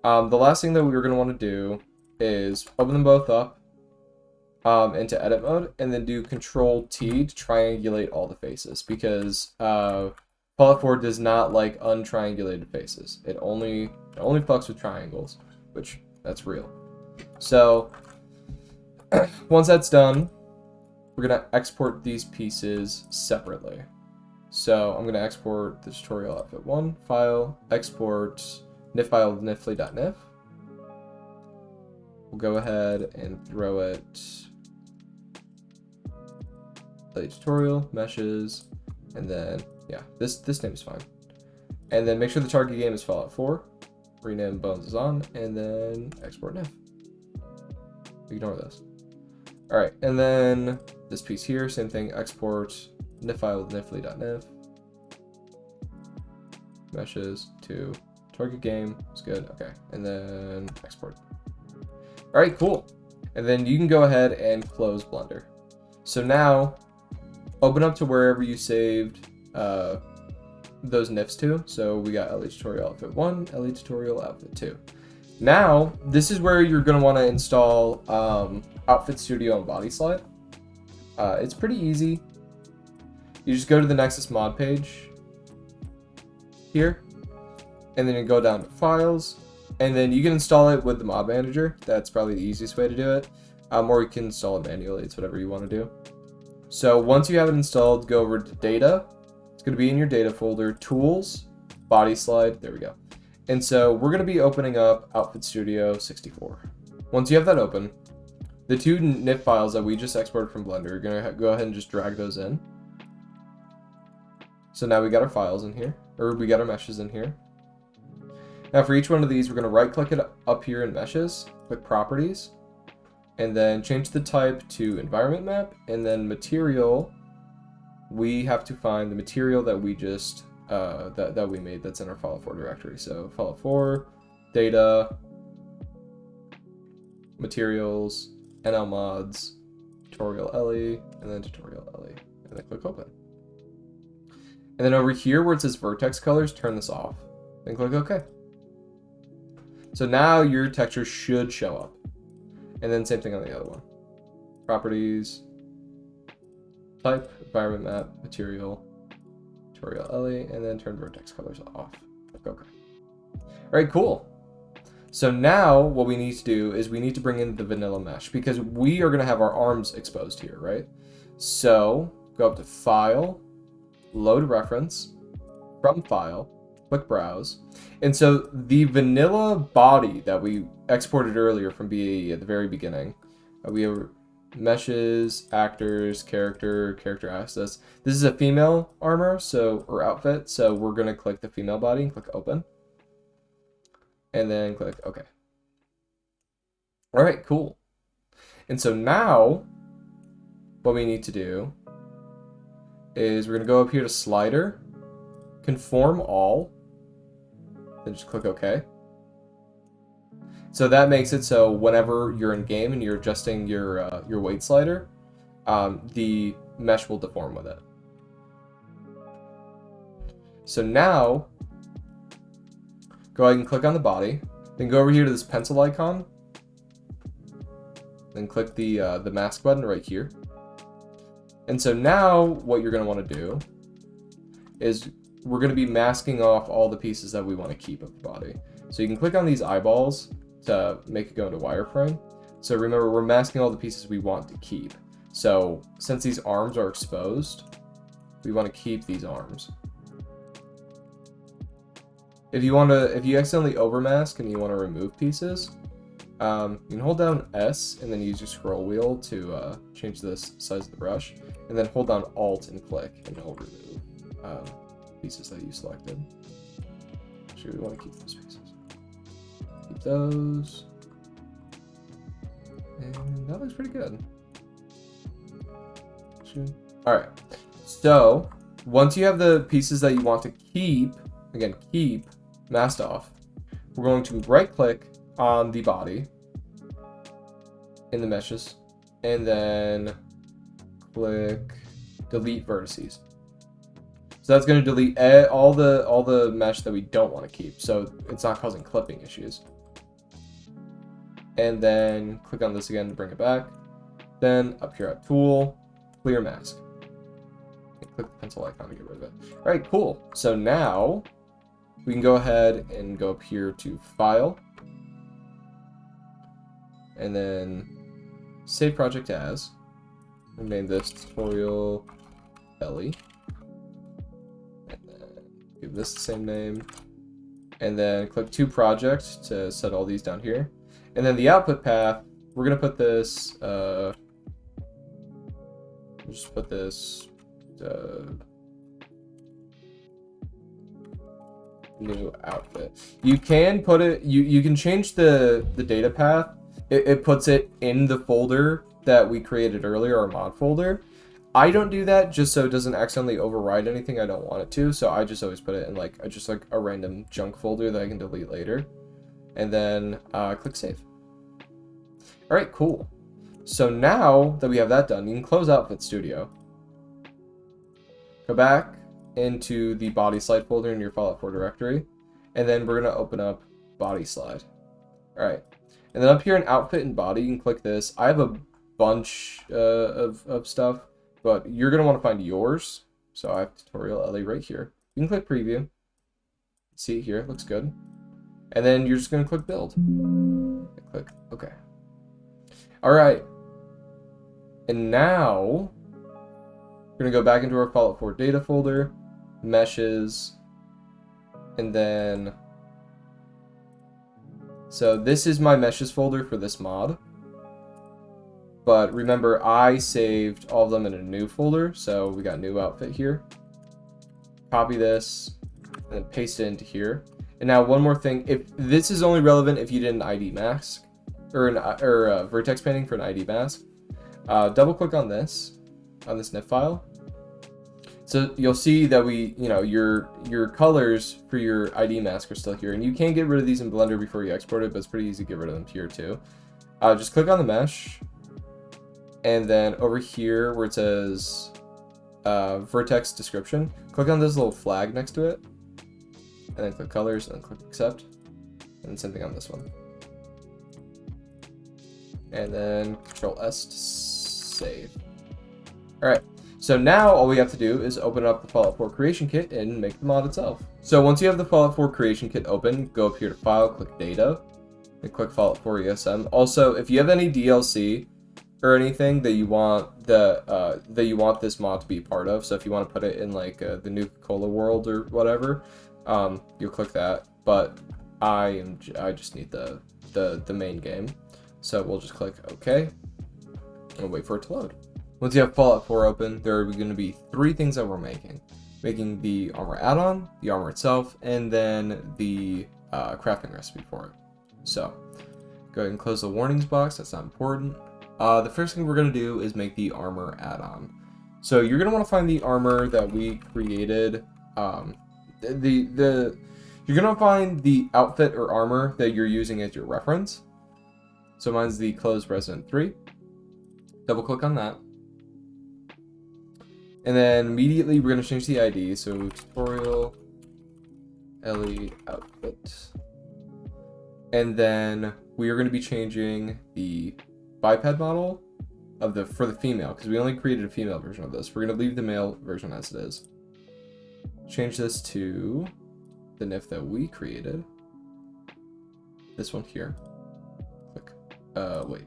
The last thing that we were going to want to do is open them both up into edit mode and then do Control T to triangulate all the faces, because Fallout 4 does not like untriangulated faces. It only fucks with triangles, which that's real. So once that's done, we're gonna export these pieces separately. So I'm gonna export the tutorial outfit 1 file, export nif file pynifly.nif. We'll go ahead and throw it the tutorial meshes, and then yeah, this name is fine. And then make sure the target game is Fallout 4. Rename bones is on, and then export nif. Ignore this. All right, and then this piece here, same thing. Export nif file with pynifly.nif. Meshes to target game. It's good. Okay, and then export. All right, cool. And then you can go ahead and close Blender. So now, open up to wherever you saved those Nifs to. So we got LE Tutorial Outfit 1, LE Tutorial Outfit 2. Now, this is where you're going to want to install Outfit Studio and Bodyslide. It's pretty easy. You just go to the Nexus mod page here, and then you go down to Files, and then you can install it with the mod manager. That's probably the easiest way to do it. Or you can install it manually. It's whatever you want to do. So once you have it installed, go over to Data. It's going to be in your Data folder, Tools, Bodyslide. There we go. And so we're going to be opening up Outfit Studio 64. Once you have that open, the two Nif files that we just exported from Blender, you're going to go ahead and just drag those in. So now we got our files in here, or we got our meshes in here. Now for each one of these, we're going to right click it up here in Meshes, click Properties, and then change the type to Environment Map, and then Material, we have to find the material that we just, that we made that's in our Fallout 4 directory. So Fallout 4, Data, Materials, NL Mods, Tutorial LE, and then Tutorial LE, and then click Open. And then over here where it says Vertex Colors, turn this off, then click OK. So now your texture should show up. And then same thing on the other one. Properties, Type, Environment Map, Material, Tutorial LE, and then turn Vertex Colors off. Click OK. Alright, cool. So now what we need to do is we need to bring in the vanilla mesh, because we are going to have our arms exposed here, right? So go up to File, Load Reference, from File, click Browse. And so the vanilla body that we exported earlier from BAE at the very beginning, we have meshes, actors, character assets. This is a female armor, or outfit, so we're going to click the female body and click Open. And then click OK. Alright, cool. And so now, what we need to do is we're going to go up here to Slider, Conform All, then just click OK. So that makes it so whenever you're in game and you're adjusting your weight slider, the mesh will deform with it. So now, go ahead and click on the body, then go over here to this pencil icon, then click the mask button right here. And so now what you're going to want to do is we're going to be masking off all the pieces that we want to keep of the body. So you can click on these eyeballs to make it go into wireframe. So remember, we're masking all the pieces we want to keep. So since these arms are exposed, we want to keep these arms. If you accidentally overmask and you want to remove pieces, You can hold down S and then use your scroll wheel to change the size of the brush, and then hold down Alt and click, and it'll remove pieces that you selected. Actually, we want to keep those pieces. Keep those. And that looks pretty good. Alright, so once you have the pieces that you want to keep, again, keep masked off, we're going to right click on the body in the meshes, and then click delete vertices. So that's going to delete all the mesh that we don't want to keep, so it's not causing clipping issues. And then click on this again to bring it back. Then up here at Tool, Clear Mask. And click the pencil icon to get rid of it. All right, cool. So now we can go ahead and go up here to File, and then Save Project As. And name this Tutorial Ellie. And then give this the same name. And then click To Project to set all these down here. And then the output path, we're gonna put this, just put this, new outfit. You can put it, you can change the data path. It puts it in the folder that we created earlier, our mod folder. I don't do that just so it doesn't accidentally override anything I don't want it to. So I just always put it in like a random junk folder that I can delete later. And then click Save. All right, cool. So now that we have that done, you can close Outfit Studio. Go back into the Bodyslide folder in your FO4 directory, and then we're gonna open up Bodyslide. All right, and then up here in Outfit and Body, you can click this. I have a bunch of stuff, but you're gonna want to find yours. So I have Tutorial Ellie right here. You can click Preview. See it here, it looks good. And then you're just gonna click Build. And click OK. All right, and now we're gonna go back into our FO4 data folder, meshes, and then, so this is my meshes folder for this mod. But remember, I saved all of them in a new folder, so we got new outfit here. Copy this, and then paste it into here. And now one more thing, if this is only relevant if you did an ID mask, or Vertex Painting for an ID mask. Double click on this Nif file. So you'll see that your colors for your ID mask are still here, and you can get rid of these in Blender before you export it, but it's pretty easy to get rid of them here too. Just click on the mesh, and then over here where it says Vertex Description, click on this little flag next to it, and then click Colors, and then click Accept, and then same thing on this one. And then Control S to save. All right, so now all we have to do is open up the Fallout 4 Creation Kit and make the mod itself. So once you have the Fallout 4 Creation Kit open, go up here to File, click Data, and click Fallout 4 ESM. Also, if you have any DLC or anything that you want this mod to be part of, so if you want to put it in like the new Cola world or whatever, you'll click that. But I just need the main game. So we'll just click OK and wait for it to load. Once you have Fallout 4 open, there are going to be 3 things that we're making. Making the armor add-on, the armor itself, and then the crafting recipe for it. So go ahead and close the warnings box, that's not important. The first thing we're going to do is make the armor add-on. So you're going to want to find the armor that we created. You're going to find the outfit or armor that you're using as your reference. So mine's the Closed Resident 3. Double click on that. And then immediately we're going to change the ID. So Tutorial Ellie outfit. And then we are going to be changing the biped model for the female, because we only created a female version of this. We're going to leave the male version as it is. Change this to the Nif that we created. This one here. Wait.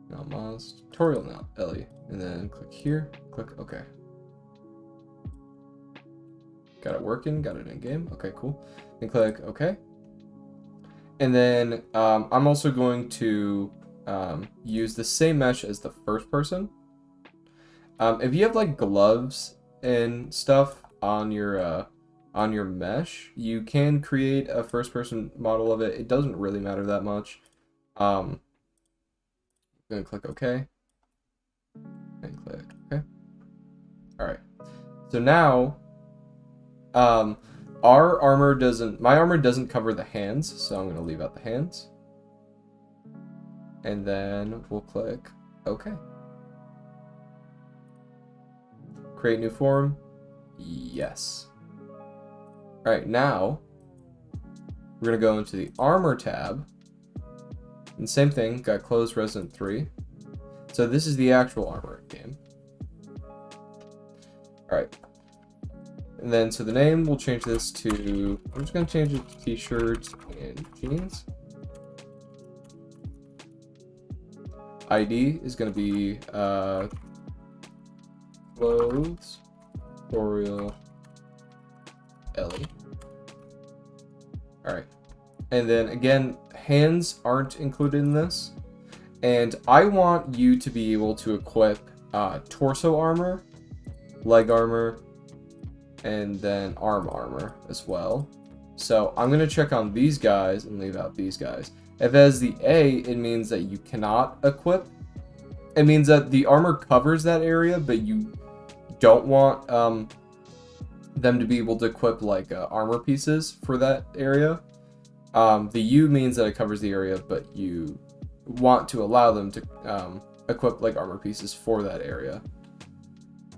Now Moz, Tutorial now, Ellie. And then click here, click OK. Got it working, got it in game. Okay, cool. Then click OK. And then I'm also going to use the same mesh as the first person. If you have like gloves and stuff on your mesh, you can create a first person model of it. It doesn't really matter that much. I'm gonna click OK and click OK. All right. So now, my armor doesn't cover the hands, so I'm gonna leave out the hands. And then we'll click OK. Create new form. Yes. All right, now we're gonna go into the armor tab. And same thing, got close Resident 3. So this is the actual armor game. All right. And then, so the name, we'll change this to, I'm just gonna change it to t-shirts and jeans. ID is gonna be, clothes, tutorial, Ellie. All right. And then again, hands aren't included in this. And I want you to be able to equip torso armor, leg armor, and then arm armor as well. So I'm going to check on these guys and leave out these guys. If it has the A, it means that you cannot equip. It means that the armor covers that area, but you don't want them to be able to equip like armor pieces for that area. The U means that it covers the area, but you want to allow them to equip like armor pieces for that area.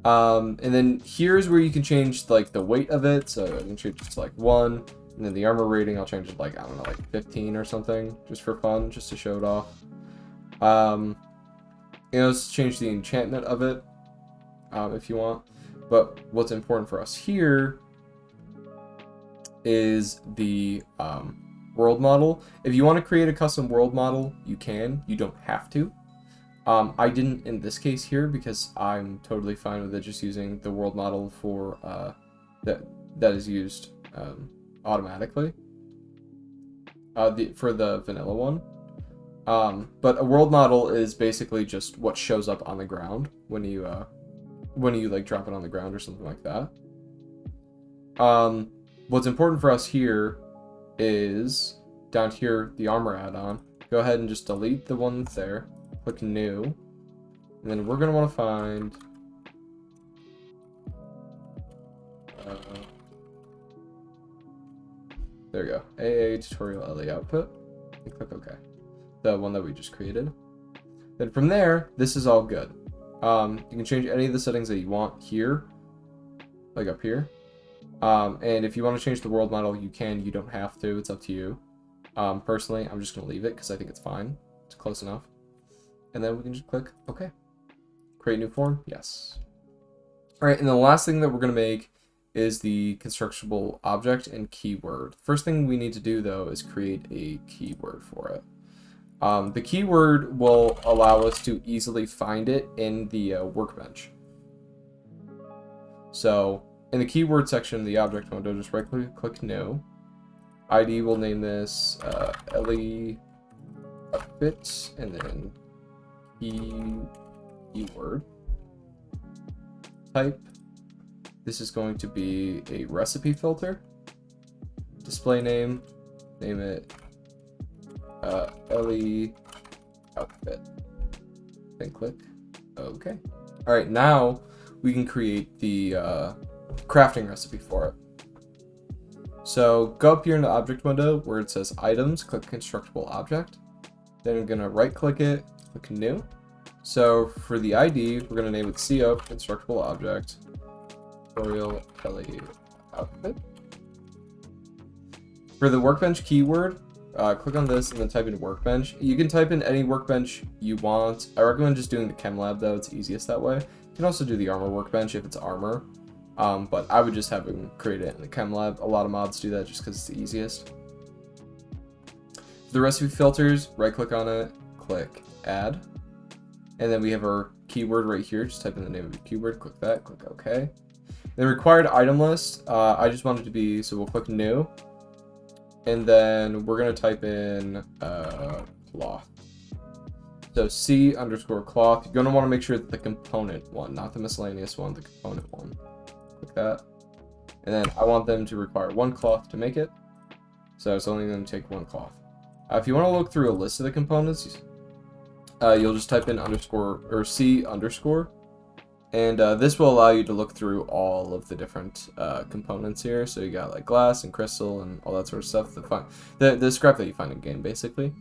And then here's where you can change like the weight of it. So I can change it to like 1, and then the armor rating I'll change it like, I don't know, like 15 or something, just for fun, just to show it off. You know, let's change the enchantment of it if you want. But what's important for us here is the world model. If you want to create a custom world model, you can. You don't have to. I didn't in this case here because I'm totally fine with it just using the world model for that is used automatically for the vanilla one. But a world model is basically just what shows up on the ground when you like drop it on the ground or something like that. What's important for us here is down here, the armor add-on. Go ahead and just delete the one that's there. Click new. And then we're going to want to find there we go. AA tutorial LE output. And click OK. The one that we just created. Then from there, this is all good. You can change any of the settings that you want here, like up here. And if you want to change the world model, you can. You don't have to. It's up to you. Personally, I'm just going to leave it because I think it's fine. It's close enough. And then we can just click OK. Create new form. Yes. All right, and the last thing that we're going to make is the constructible object and keyword. First thing we need to do, though, is create a keyword for it. The keyword will allow us to easily find it in the workbench. So in the keyword section of the object window, just right click new. ID will name this LE outfit, and then keyword type. This is going to be a recipe filter. Display name, name it LE outfit. Then click OK. All right, now we can create the crafting recipe for it. So go up here in the object window where it says items, click constructible object. Then I'm gonna right click it, click new. So for the ID, we're gonna name it CO constructible object tutorial LE outfit. For the workbench keyword, click on this and then type in workbench. You can type in any workbench you want. I recommend just doing the chem lab though, it's easiest that way. You can also do the armor workbench if it's armor. But I would just have them create it in the chem lab. A lot of mods do that just because it's the easiest. The recipe filters, right click on it, click add. And then we have our keyword right here. Just type in the name of the keyword, click that, click OK. The required item list, I just want it to be, so we'll click new. and then we're gonna type in cloth. So C_cloth. You're gonna want to make sure that the component one, not the miscellaneous one, the component one. Click that. And then I want them to require 1 cloth to make it. So it's only going to take 1 cloth. If you want to look through a list of the components, you'll just type in underscore or C underscore. And this will allow you to look through all of the different components here. So you got like glass and crystal and all that sort of stuff. The scrap that you find in game, basically.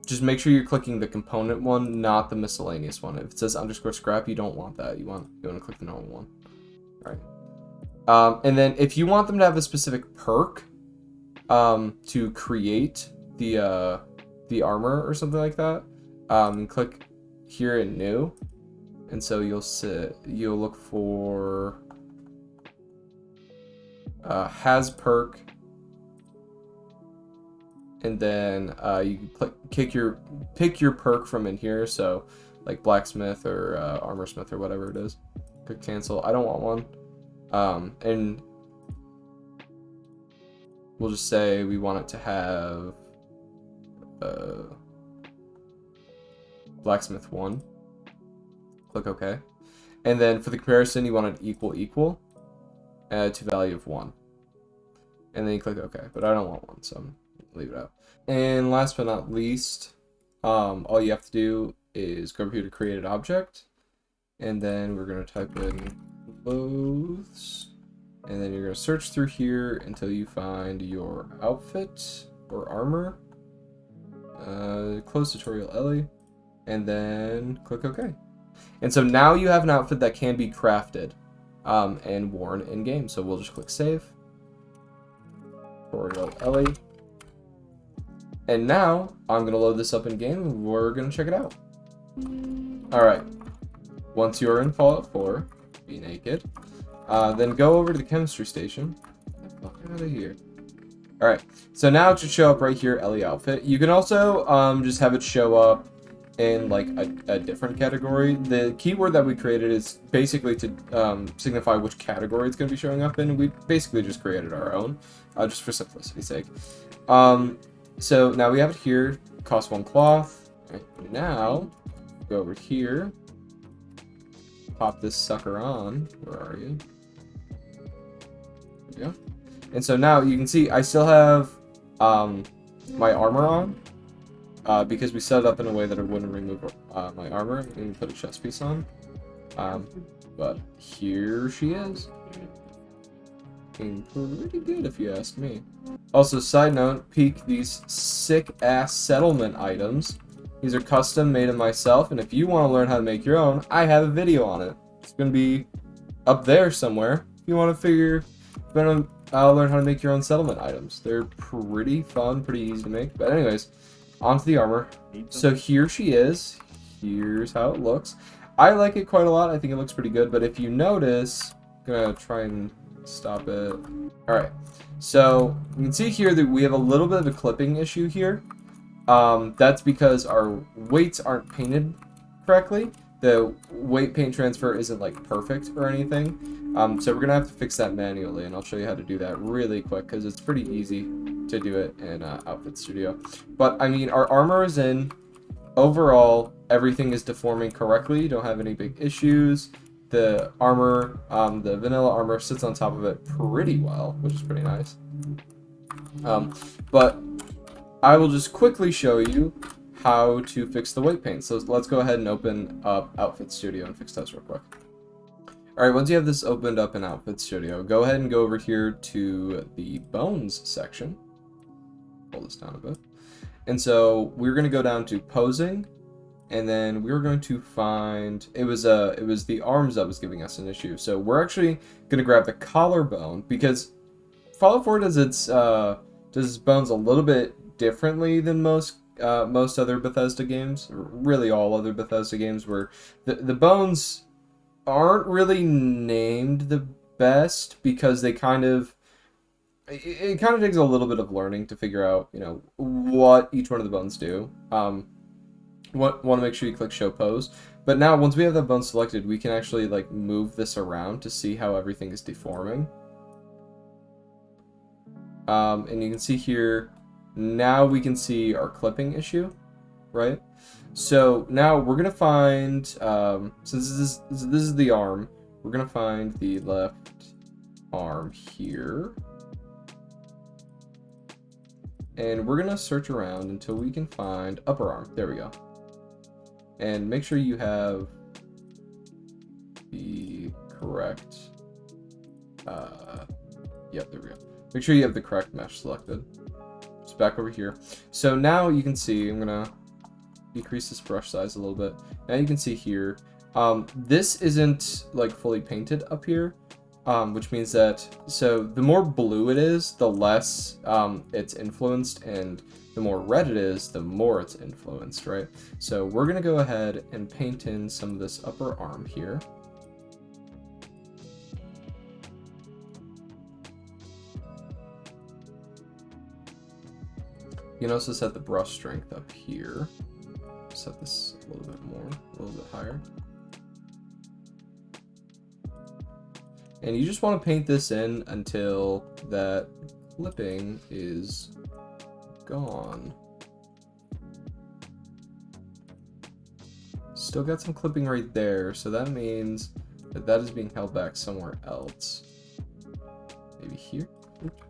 Just make sure you're clicking the component one, not the miscellaneous one. If it says underscore scrap, you don't want that. You want to click the normal one. All right. And then if you want them to have a specific perk to create the armor or something like that, click here in new. And so you'll look for has perk, and then you can pick your perk from in here. So like blacksmith or armor smith or whatever it is. Click cancel. I don't want one. And we'll just say we want it to have blacksmith 1. Click OK. And then for the comparison, you want it equal to value of 1. And then you click OK. But I don't want 1, so I'm leave it out. And last but not least, all you have to do is go over here to create an object. And then we're going to type in clothes. And then you're going to search through here until you find your outfit or armor. Close tutorial Ellie. And then click OK. And so now you have an outfit that can be crafted and worn in game. So we'll just click save. Tutorial Ellie. And now I'm going to load this up in game and we're going to check it out. Alright. Once you're in Fallout 4, be naked. Then go over to the chemistry station. Get the fuck out of here. Alright. So now it should show up right here, Ellie outfit. You can also just have it show up in like a different category. The keyword that we created is basically to signify which category it's going to be showing up in. We basically just created our own, just for simplicity's sake. So now we have it here, cost 1 cloth. Right, now, go over here, pop this sucker on. Where are you? There we go. And so now you can see I still have my armor on. Because we set it up in a way that it wouldn't remove my armor and put a chest piece on. But here she is. Looking pretty good if you ask me. Also, side note, peek these sick-ass settlement items. These are custom made of myself, and if you want to learn how to make your own, I have a video on it. It's going to be up there somewhere. If you want to learn how to make your own settlement items. They're pretty fun, pretty easy to make. But anyways, onto the armor. So here she is. Here's how it looks. I like it quite a lot. I think it looks pretty good. But if you notice, I'm going to try and stop it. Alright. So you can see here that we have a little bit of a clipping issue here. That's because our weights aren't painted correctly. The weight paint transfer isn't like perfect or anything. So we're going to have to fix that manually. And I'll show you how to do that really quick because it's pretty easy to do it in Outfit Studio. But I mean, our armor is in. Overall, everything is deforming correctly. You don't have any big issues. The armor, the vanilla armor sits on top of it pretty well, which is pretty nice. But I will just quickly show you how to fix the weight paint. So let's go ahead and open up Outfit Studio and fix this real quick. Alright, once you have this opened up in Outfit Studio, go ahead and go over here to the bones section. Pull this down a bit. And so we're going to go down to posing, and then we're going to find, it was the arms that was giving us an issue. So we're actually going to grab the collarbone, because Fallout 4 does its bones a little bit differently than most other Bethesda games, really all other Bethesda games, where the bones aren't really named the best because they kind of, it kind of takes a little bit of learning to figure out, you know, what each one of the bones do. Want to make sure you click show pose. But now once we have that bone selected, we can actually like move this around to see how everything is deforming. And you can see here, now we can see our clipping issue, right? So now we're gonna find, since this is the arm, we're gonna find the left arm here. And we're gonna search around until we can find upper arm. There we go. And make sure you have the correct, yep, there we go. Make sure you have the correct mesh selected. Just back over here. So now you can see, I'm gonna decrease this brush size a little bit. Now you can see here, this isn't like fully painted up here, which means that, so the more blue it is, the less it's influenced, and the more red it is, the more it's influenced, right? So we're gonna go ahead and paint in some of this upper arm here. You can also set the brush strength up here. Set this a little bit more, a little bit higher. And you just want to paint this in until that clipping is gone. Still got some clipping right there, so that means that that is being held back somewhere else. Maybe here? Oops.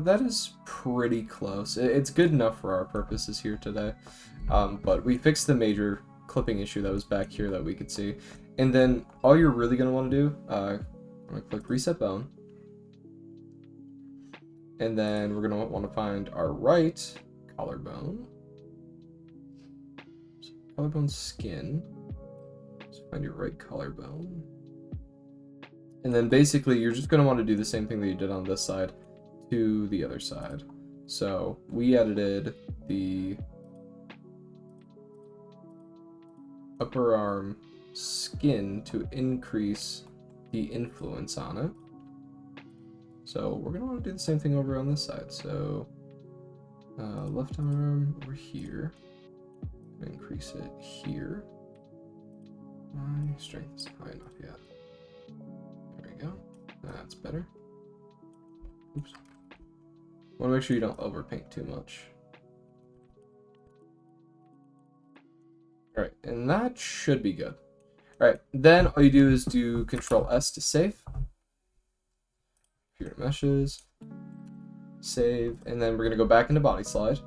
That is pretty close. It's good enough for our purposes here today. But we fixed the major clipping issue that was back here that we could see. And then all you're really going to want to do, I'm going to click Reset Bone. And then we're going to want to find our right collarbone. So collarbone skin. So find your right collarbone. And then basically you're just going to want to do the same thing that you did on this side to the other side. So we edited the upper arm skin to increase the influence on it. So we're gonna want to do the same thing over on this side. So left arm over here, increase it here. My strength isn't high enough yet. There we go. That's better. Oops. Want to make sure you don't overpaint too much. Alright, and that should be good. Alright, then all you do is do Control S to save. Computer meshes. Save, and then we're going to go back into Bodyslide.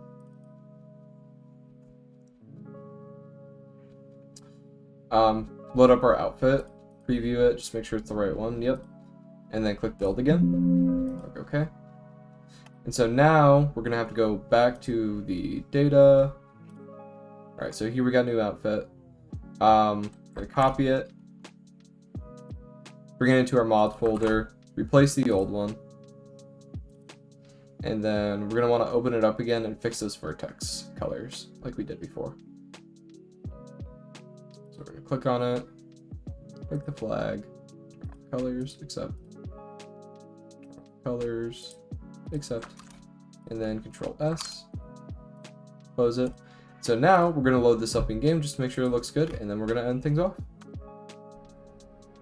Load up our outfit, preview it, just make sure it's the right one, yep. And then click Build again. Click OK. And so now we're gonna have to go back to the data. All right, so here we got a new outfit. We're gonna copy it, bring it into our mod folder, replace the old one, and then we're gonna want to open it up again and fix those vertex colors like we did before. So we're gonna click on it, click the flag, colors, accept, colors, accept, and then Control S, close it. So now we're going to load this up in game just to make sure it looks good, and then we're going to end things off.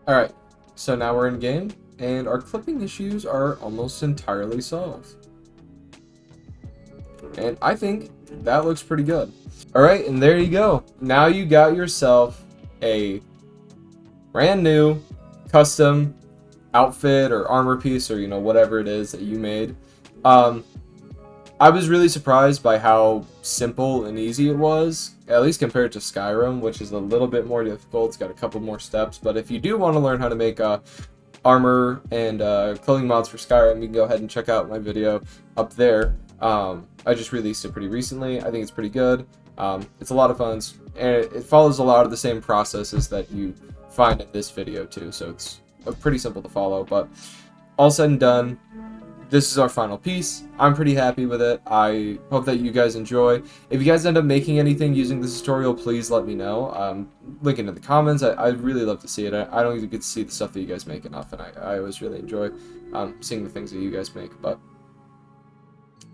Alright, so now we're in game, and our clipping issues are almost entirely solved. And I think that looks pretty good. Alright, and there you go. Now you got yourself a brand new custom outfit or armor piece, or you know, whatever it is that you made. I was really surprised by how simple and easy it was, at least compared to Skyrim, which is a little bit more difficult. It's got a couple more steps, but if you do want to learn how to make armor and clothing mods for Skyrim, you can go ahead and check out my video up there. I just released it pretty recently. I think it's pretty good. It's a lot of fun, and it follows a lot of the same processes that you find in this video too, so it's pretty simple to follow. But all said and done, this is our final piece. I'm pretty happy with it. I hope that you guys enjoy. If you guys end up making anything using this tutorial, please let me know. Link it in the comments. I'd really love to see it. I don't even get to see the stuff that you guys make enough, and I always really enjoy seeing the things that you guys make. But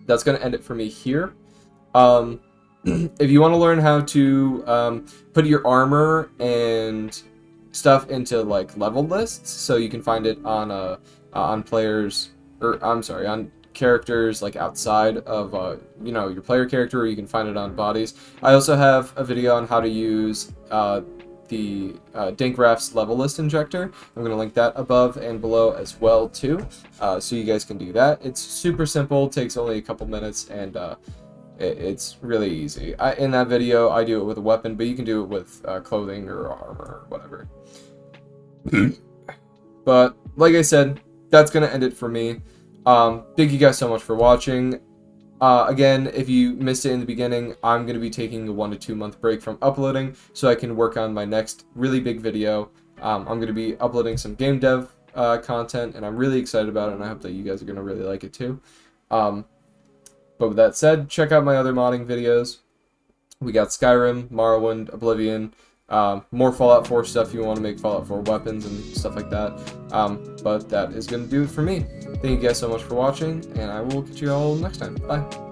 that's going to end it for me here. If you want to learn how to put your armor and stuff into like leveled lists, so you can find it on players, or I'm sorry, on characters like outside of your player character, or you can find it on bodies. I also have a video on how to use the Dinkrafts level list injector. I'm going to link that above and below as well too, so you guys can do that. It's super simple, takes only a couple minutes, and it's really easy. In that video, I do it with a weapon, but you can do it with clothing or armor or whatever. But like I said, that's going to end it for me. Thank you guys so much for watching. Again, if you missed it in the beginning, I'm going to be taking a 1 to 2 month break from uploading so I can work on my next really big video. I'm going to be uploading some game dev content, and I'm really excited about it, and I hope that you guys are going to really like it too. But with that said, check out my other modding videos. We got Skyrim, Morrowind, Oblivion, more Fallout 4 stuff if you want to make Fallout 4 weapons and stuff like that. But that is going to do it for me. Thank you guys so much for watching, and I will catch you all next time. Bye.